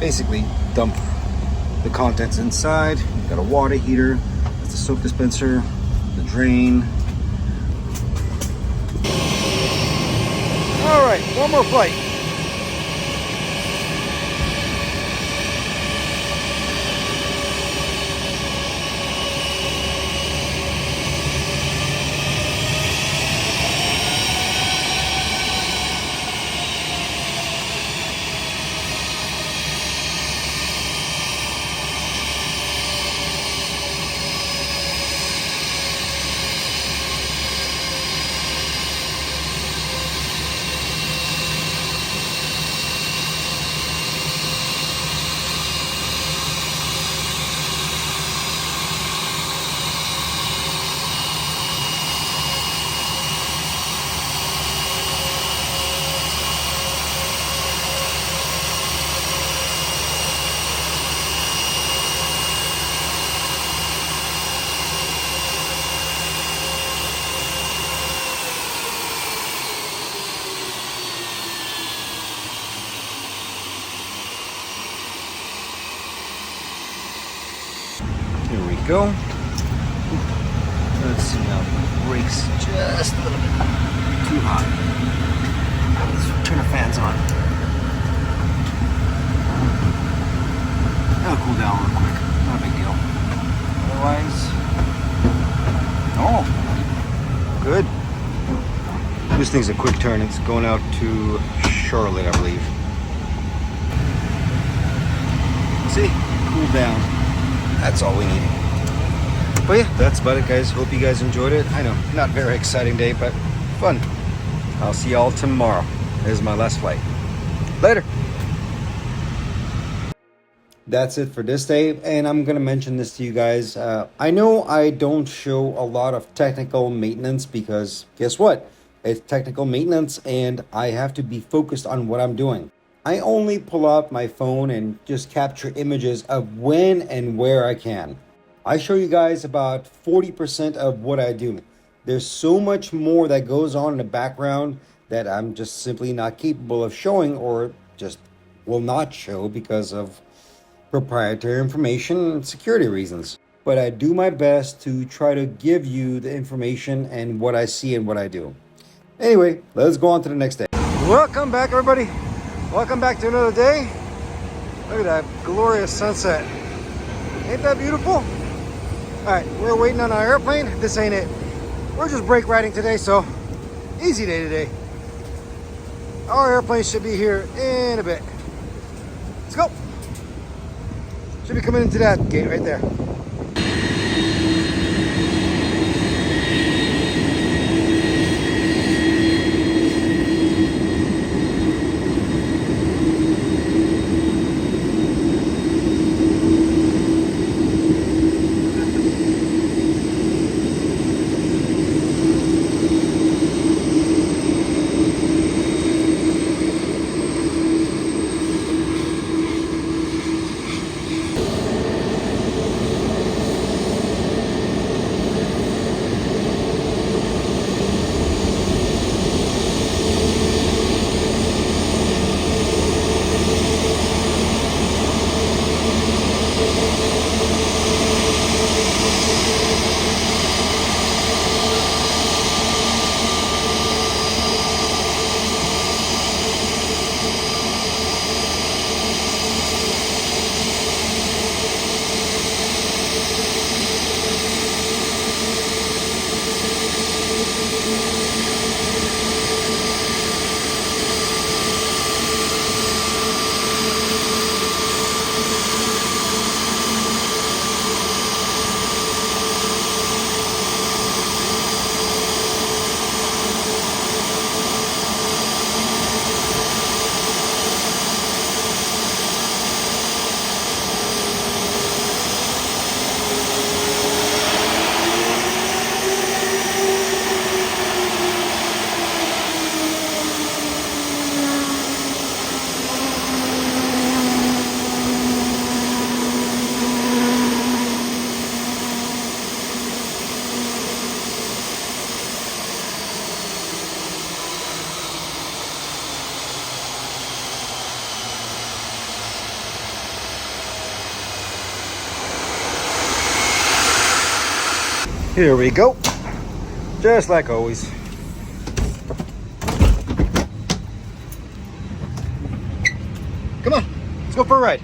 basically dump the contents inside. Got a water heater. That's the soap dispenser. The drain. All right, one more flight. Here we go. Let's see now. Brakes just a little bit too hot. Let's turn the fans on. That'll cool down real quick. Not a big deal. Otherwise, oh, good. This thing's a quick turn. It's going out to Charlotte, I believe. See? Cool down. That's all we need. But yeah, that's about it, guys. Hope you guys enjoyed it. I know, not very exciting day, but fun. I'll see y'all tomorrow. This is my last flight. Later. That's it for this day, and I'm gonna mention this to you guys. I know I don't show a lot of technical maintenance because guess what? It's technical maintenance, and I have to be focused on what I'm doing. I only pull out my phone and just capture images of when and where I can. I show you guys about 40% of what I do. There's so much more that goes on in the background that I'm just simply not capable of showing, or just will not show because of proprietary information and security reasons. But I do my best to try to give you the information and what I see and what I do. Anyway, let's go on to the next day. Welcome back, everybody. Welcome back to another day. Look at that glorious sunset. Ain't that beautiful? All right, we're waiting on our airplane. This ain't it. We're just brake riding today, so Easy day today. Our airplane should be here in a bit. Let's go. Should be coming into that gate right there. Here we go. Just like always. Come on, let's go for a ride.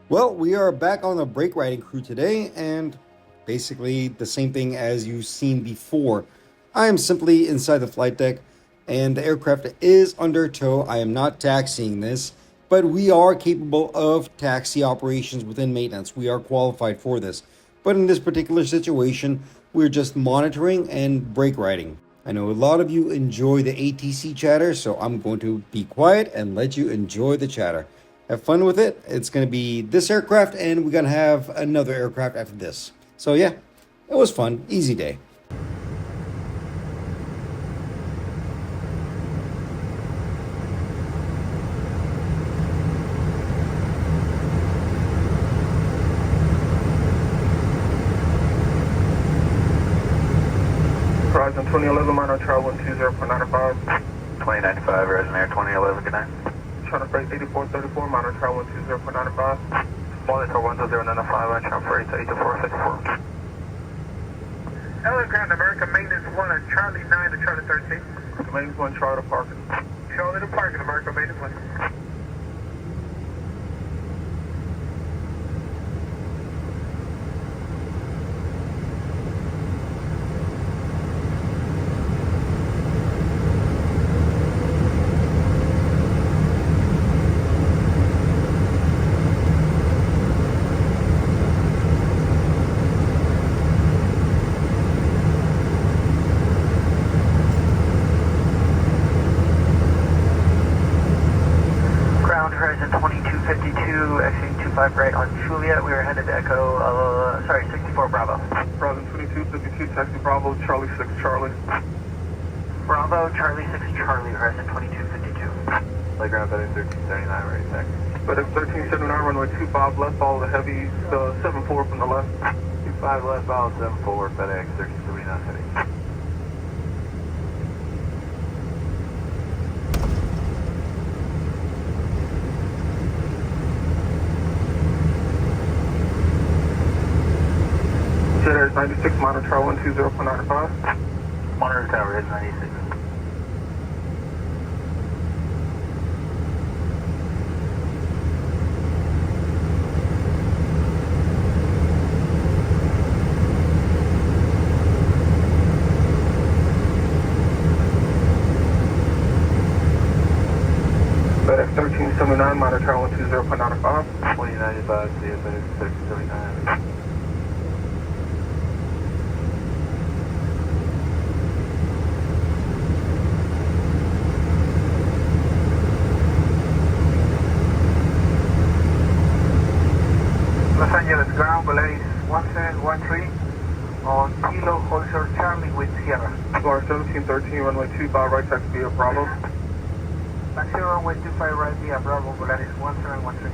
Well, we are back on the brake riding crew today, and basically the same thing as you've seen before. I am simply inside the flight deck, and the aircraft is under tow. I am not taxiing this, but we are capable of taxi operations within maintenance. We are qualified for this. But in this particular situation, we're just monitoring and brake riding. I know a lot of you enjoy the ATC chatter, so I'm going to be quiet and let you enjoy the chatter. Have fun with it. It's going to be this aircraft, and we're going to have another aircraft after this. So yeah, it was fun. Easy day. Horizon 2011, minor travel 20.95. 2095, Horizon Air 2011, good night. China Freight 8434, minor travel 20.95. Monitor 12095, I travel for 82454. Hello, Ground America, Maintenance 1 at Charlie 9 to Charlie 13. Maintenance 1, Charlie to parking. Charlie to parking, America, Maintenance 1. Horizon 2252, exiting 25 right on Juliet. We are headed to Echo, 64 Bravo. Horizon 2252, taxi Bravo, Charlie 6 Charlie. Bravo, Charlie 6 Charlie, Horizon 2252. Playground FedEx 1379, right taxi. FedEx 1379, runway 25 left, follow the heavy 74 from the left. 25 left, follow 74, FedEx 1379 heading. JetAir 96, monitor tower 120.95. Monitor tower is 96. FedEx 1379, minor tower 120.95. 2095, see you, FedEx 1379. Los Angeles ground, Valeris 1713 on Kilo Hoiser Charlie with Sierra. Star 1713, runway 25 right, taxi via Bravo. Taxi runway 25 right via Bravo, Valeris 1713.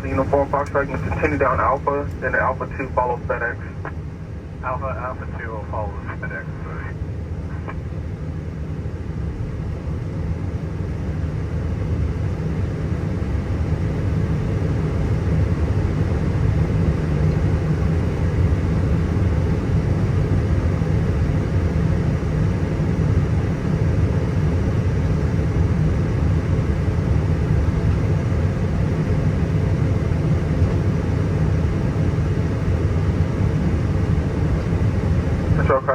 Uniform Foxtrot, you continue down Alpha, then the Alpha 2 follows FedEx. Alpha 2 will follow FedEx. Sorry.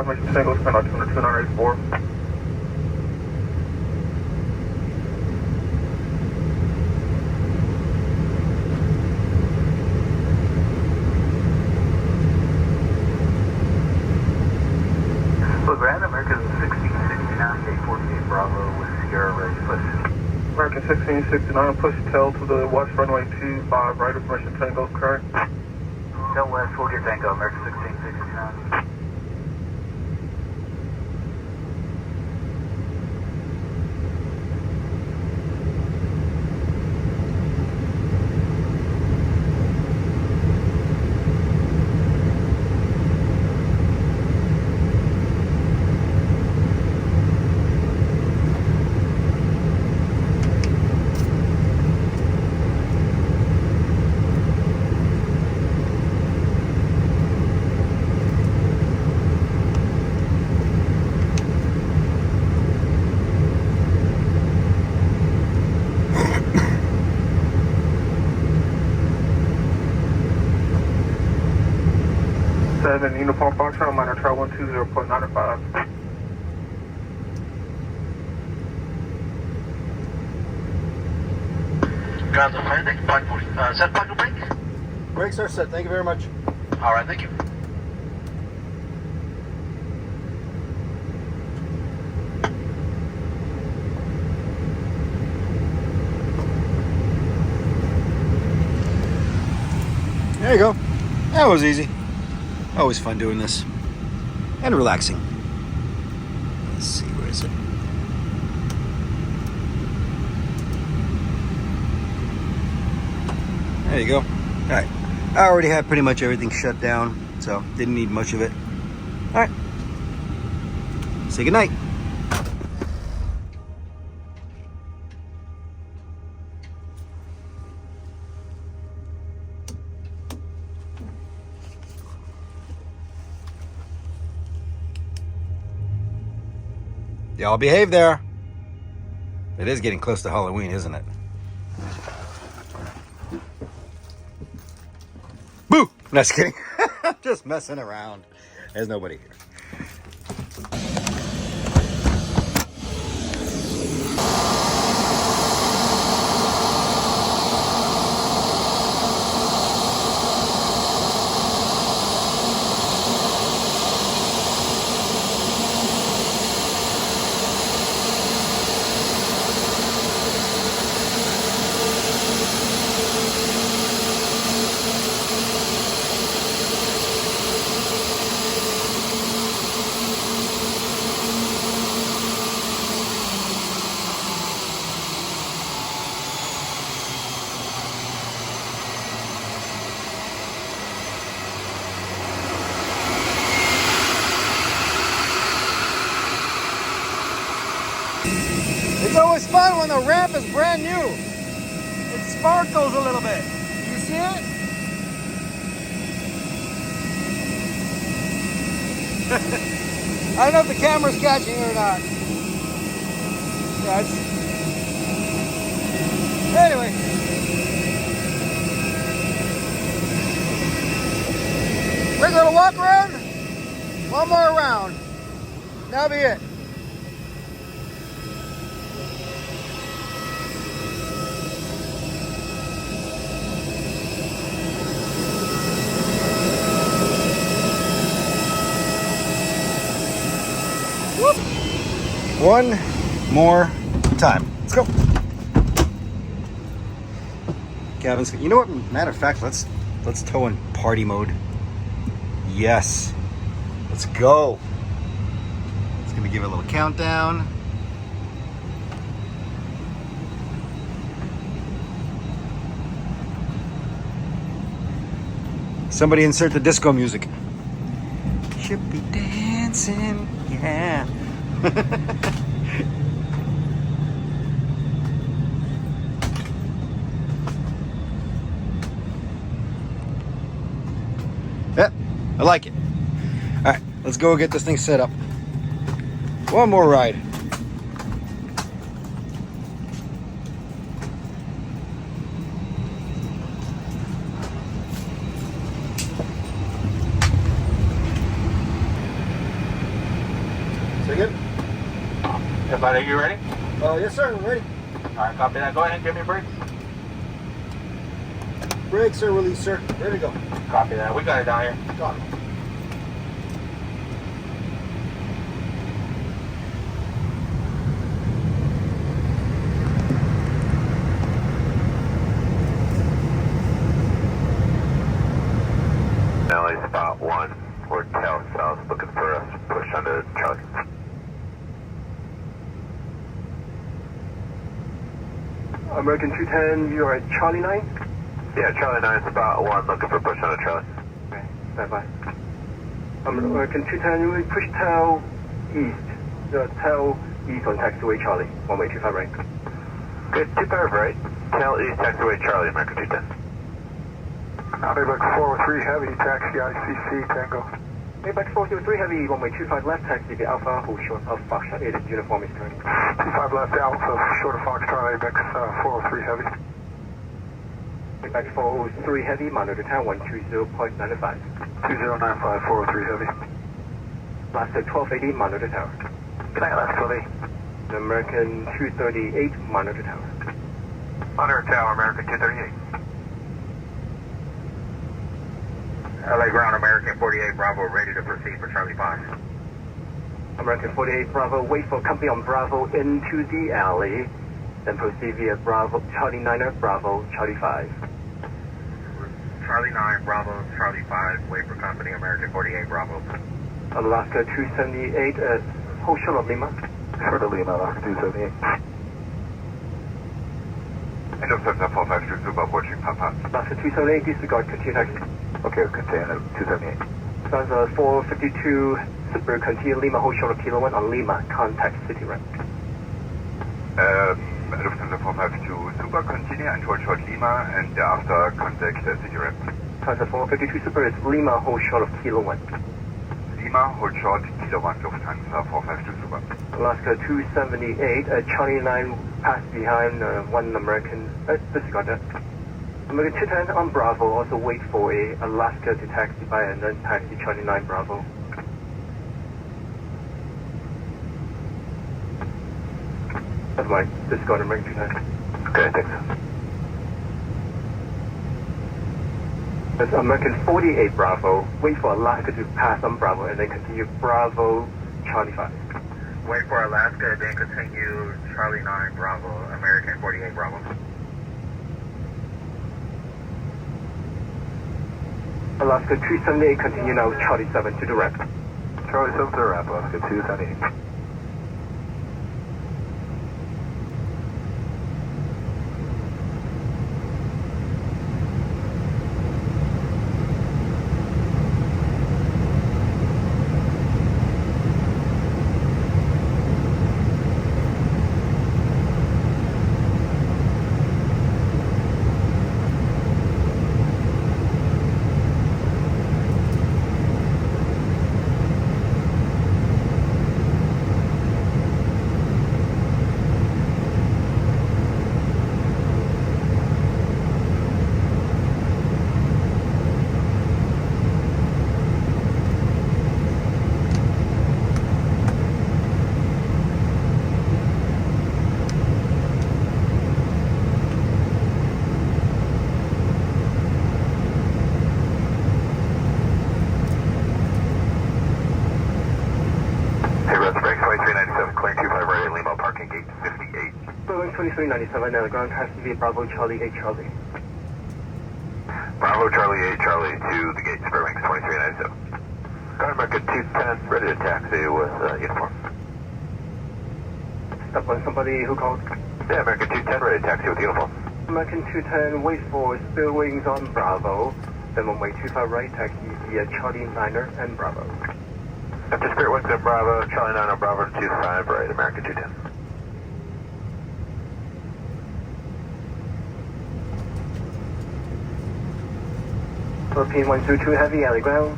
2984. So Grand American 1669, gate 48 Bravo with Sierra ready to push. American 1669, push tail to the west runway 25 right, information Tango's current. Tail west, we'll get Tango, American 1669. Uniform Foxtrot, minor trail 120.95. Ground on fire, thank you, Park 40. Set park and brake? Brakes are set. Thank you very much. All right, thank you. There you go. That was easy. Always fun doing this. And relaxing. Let's see, where is it? There you go. Alright. I already had pretty much everything shut down, so didn't need much of it. Alright. Say goodnight. Y'all behave there. It is getting close to Halloween, isn't it? Boo! No, just kidding. I'm just messing around. There's nobody here. It's always fun when the ramp is brand new. It sparkles a little bit. You see it? I don't know if the camera's catching it or not. Yeah, anyway. We're gonna walk around. One more round. That'll be it. Whoop. One more time. Let's go. Gavin's. You know what? Matter of fact, let's tow in party mode. Yes. Let's go. It's gonna give it a little countdown. Somebody insert the disco music. Should be dancing, yeah. Yep, I like it. All right, let's go get this thing set up. One more ride. Say good? Everybody, are you ready? Yes, sir. I'm ready. All right, copy that. Go ahead and give me brakes. Brakes are released, sir. Ready to go. Copy that. We got it down here. Got it. Alley spot 1 or tail south looking for us. Push onto Charlie. American 210, you are at Charlie 9? Yeah, Charlie 9 spot 1 looking for push onto Charlie. Okay, stand by. American 210, we push tail east. Tail east on taxiway Charlie. 1-way 25 right. Good, 25 right. Tail east taxiway Charlie, American 210. Maybach 403 heavy, taxi ICC Tango. Maybach 403 heavy, 1-way 25 left, taxi the Alpha, hold short of Foxtrot 8 uniform is turning. 25 left Alpha, short of Foxtrot, Maybach 403 heavy. Maybach 403 heavy, monitor town 120.95. 2095, 403 heavy. Last 1280, monitor tower. Good night, last 1280. American 238, monitor tower. Monitor tower, American 238. LA ground, American 48 Bravo, ready to proceed for Charlie 5. American 48 Bravo, wait for company on Bravo into the alley, then proceed via Bravo, Charlie 9er, Bravo, Charlie 5. Charlie 9, Bravo, Charlie 5, wait for company, American 48 Bravo. Alaska 278, hold short of Lima. Short of Lima, Alaska 278. End of 7452, super approaching Papa. Alaska 278, disregard, continue taxi. Okay, continue, 278. Sounds 452, super, continue Lima, hold short of Kilo 1 on Lima, contact city rank. Lufthansa 452, super, continue and hold short Lima, and after contact city ramp. Sounds 452, super, is Lima, hold short of Kilo 1. Lima, hold short, Kilo 1, Lufthansa 452, super. Alaska 278, Charlie 9 pass behind 1 American, disregard that. American 210 on Bravo, also wait for a Alaska to taxi by and then taxi Charlie 9 Bravo. That's my disregard American 210. Okay, thanks. That's American 48 Bravo, wait for Alaska to pass on Bravo and then continue Bravo Charlie 5. Wait for Alaska, then continue Charlie 9 Bravo, American 48 Bravo. Alaska 278, continue now Charlie 7 to the ramp. Charlie 7 to the ramp, Alaska 278. 2397, ground taxi via Bravo Charlie 8 Charlie. Bravo Charlie 8 Charlie to the gate, Fairbanks 2397. Car American 210, ready to taxi with uniform. Stop on somebody who called. Yeah, American 210, ready to taxi with uniform. American 210, wait for Spill Wings on Bravo. Then runway 25 right, taxi via Charlie 9er and Bravo. After Spirit Wings on Bravo, Charlie 9 on Bravo to 25 right, American 210. Philippine 102 Heavy, alley ground.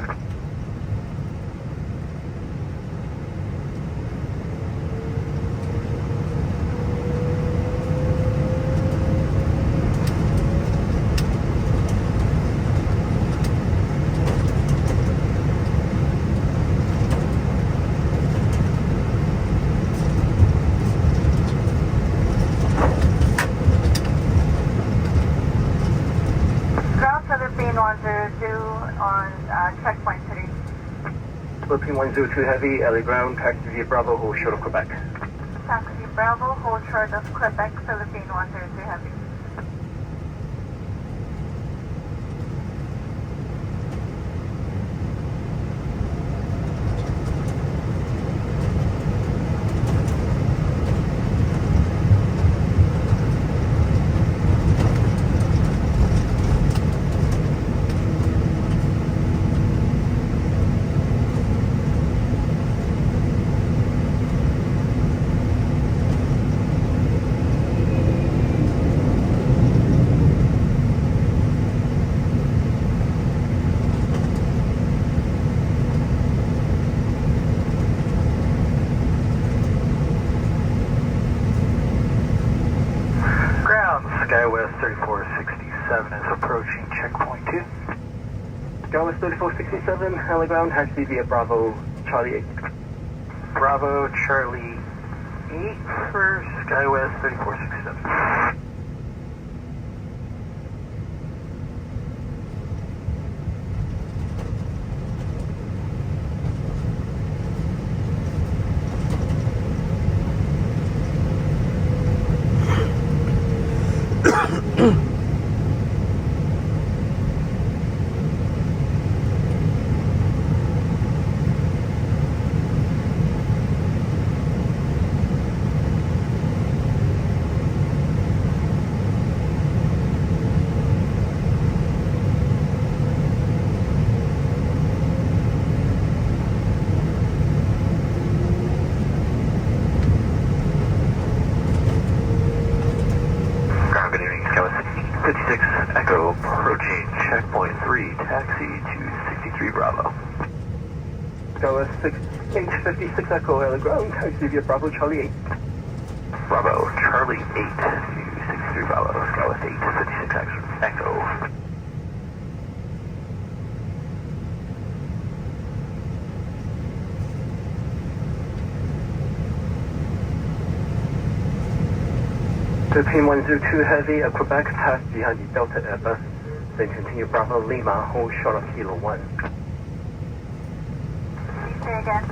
Ground Philippine 102 on checkpoint 3. Philippine 102 Heavy, alley ground, taxi via Bravo, hold short of Quebec. Taxi Bravo, hold short of Quebec, Philippine 102 Heavy. Ground, Skywest 3467 is approaching checkpoint 2. Skywest 3467, alley ground, taxi via Bravo, Charlie 8. Bravo, Charlie 8 for Skywest 3467. Ground, good evening, Skywest 56 Echo, approaching checkpoint 3, taxi to 63 Bravo. Skywest 856 Echo, alley ground, taxi via Bravo, Charlie 8. Bravo, Charlie 8 to 63 Bravo, Skywest 856 Echo. Philippine 102 Heavy, at Quebec, pass behind the Delta Airbus, then continue Bravo Lima, hold short of Kilo 1. Say again.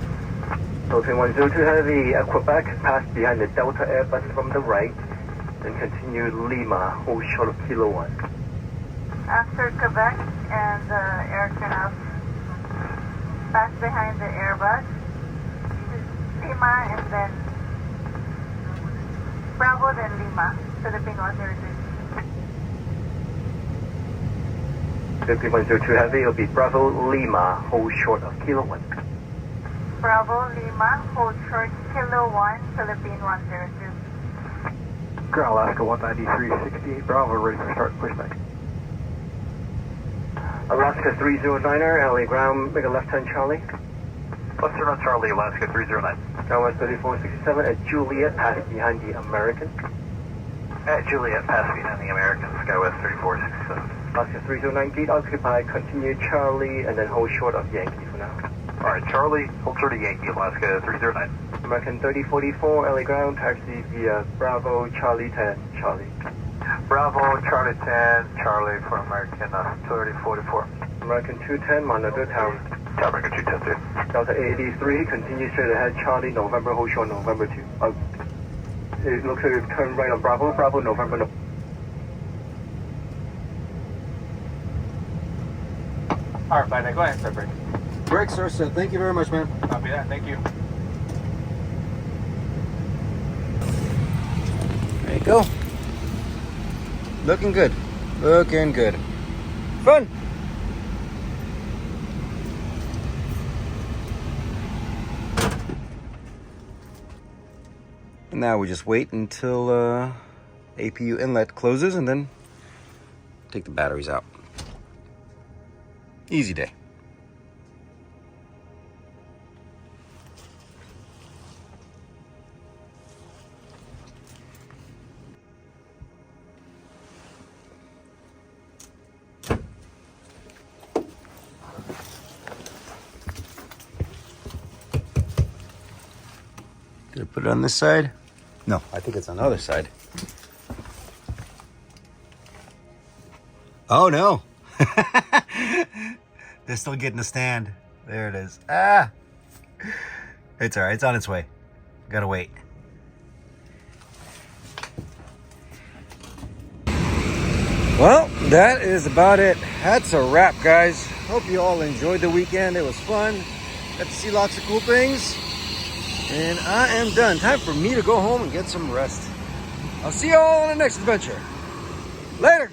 Philippine 102 Heavy, at Quebec, pass behind the Delta Airbus from the right, then continue Lima, hold short of Kilo 1. After Quebec and the aircraft pass behind the Airbus, Lima and then Bravo, then Lima, Philippine 102. Philippine 102 Heavy, it'll be Bravo Lima, hold short of Kilo 1. Bravo, Lima, hold short, Kilo 1, Philippine 102. Ground Alaska 193.68 Bravo, ready for start pushback. Alaska 309er, alley ground, make a left-hand Charlie. Western on Charlie, Alaska 309. Skywest 3467 at Juliet, pass behind the American. At Juliet, pass behind the American, Skywest 3467. Alaska 309 gate occupied, continue Charlie, and then hold short of Yankee for now. Alright, Charlie, hold short of Yankee, Alaska 309. American 3044, LA ground, taxi via Bravo, Charlie 10, Charlie. Bravo, Charlie 10, Charlie for American 3044. American 210, monitor tower. American 210, Delta 83, continue straight ahead, Charlie, November, hold short, November 2. Out. It looks like it's turned right on Bravo. Bravo, November. No. Alright, fine, then go ahead, sir, break. Brakes are set. Thank you very much, man. Copy that, thank you. There you go. Looking good. Looking good. Fun. And now we just wait until APU inlet closes and then take the batteries out. Easy day. Did I put it on this side? No, I think it's on the other side. Oh no. They're still getting the stand. There it is. Ah! It's all right. It's on its way. Gotta wait. Well, that is about it. That's a wrap, guys. Hope you all enjoyed the weekend. It was fun. Got to see lots of cool things. And I am done. Time for me to go home and get some rest. I'll see you all on the next adventure. Later.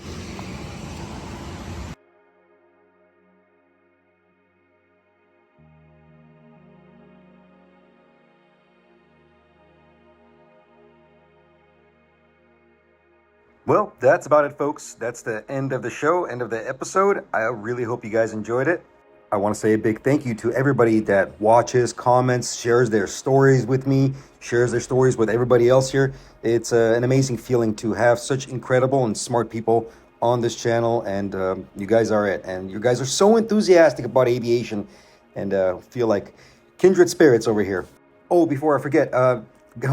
Well, that's about it, folks. That's the end of the show, end of the episode. I really hope you guys enjoyed it. I want to say a big thank you to everybody that watches, comments, shares their stories with me, shares their stories with everybody else here. It's an amazing feeling to have such incredible and smart people on this channel, and you guys are it. And you guys are so enthusiastic about aviation, and feel like kindred spirits over here. Oh, before I forget, I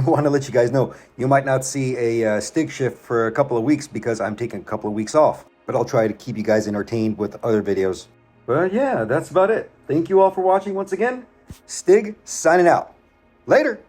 want to let you guys know, you might not see a Stig shift for a couple of weeks because I'm taking a couple of weeks off. But I'll try to keep you guys entertained with other videos. But yeah, that's about it. Thank you all for watching once again. Stig signing out. Later.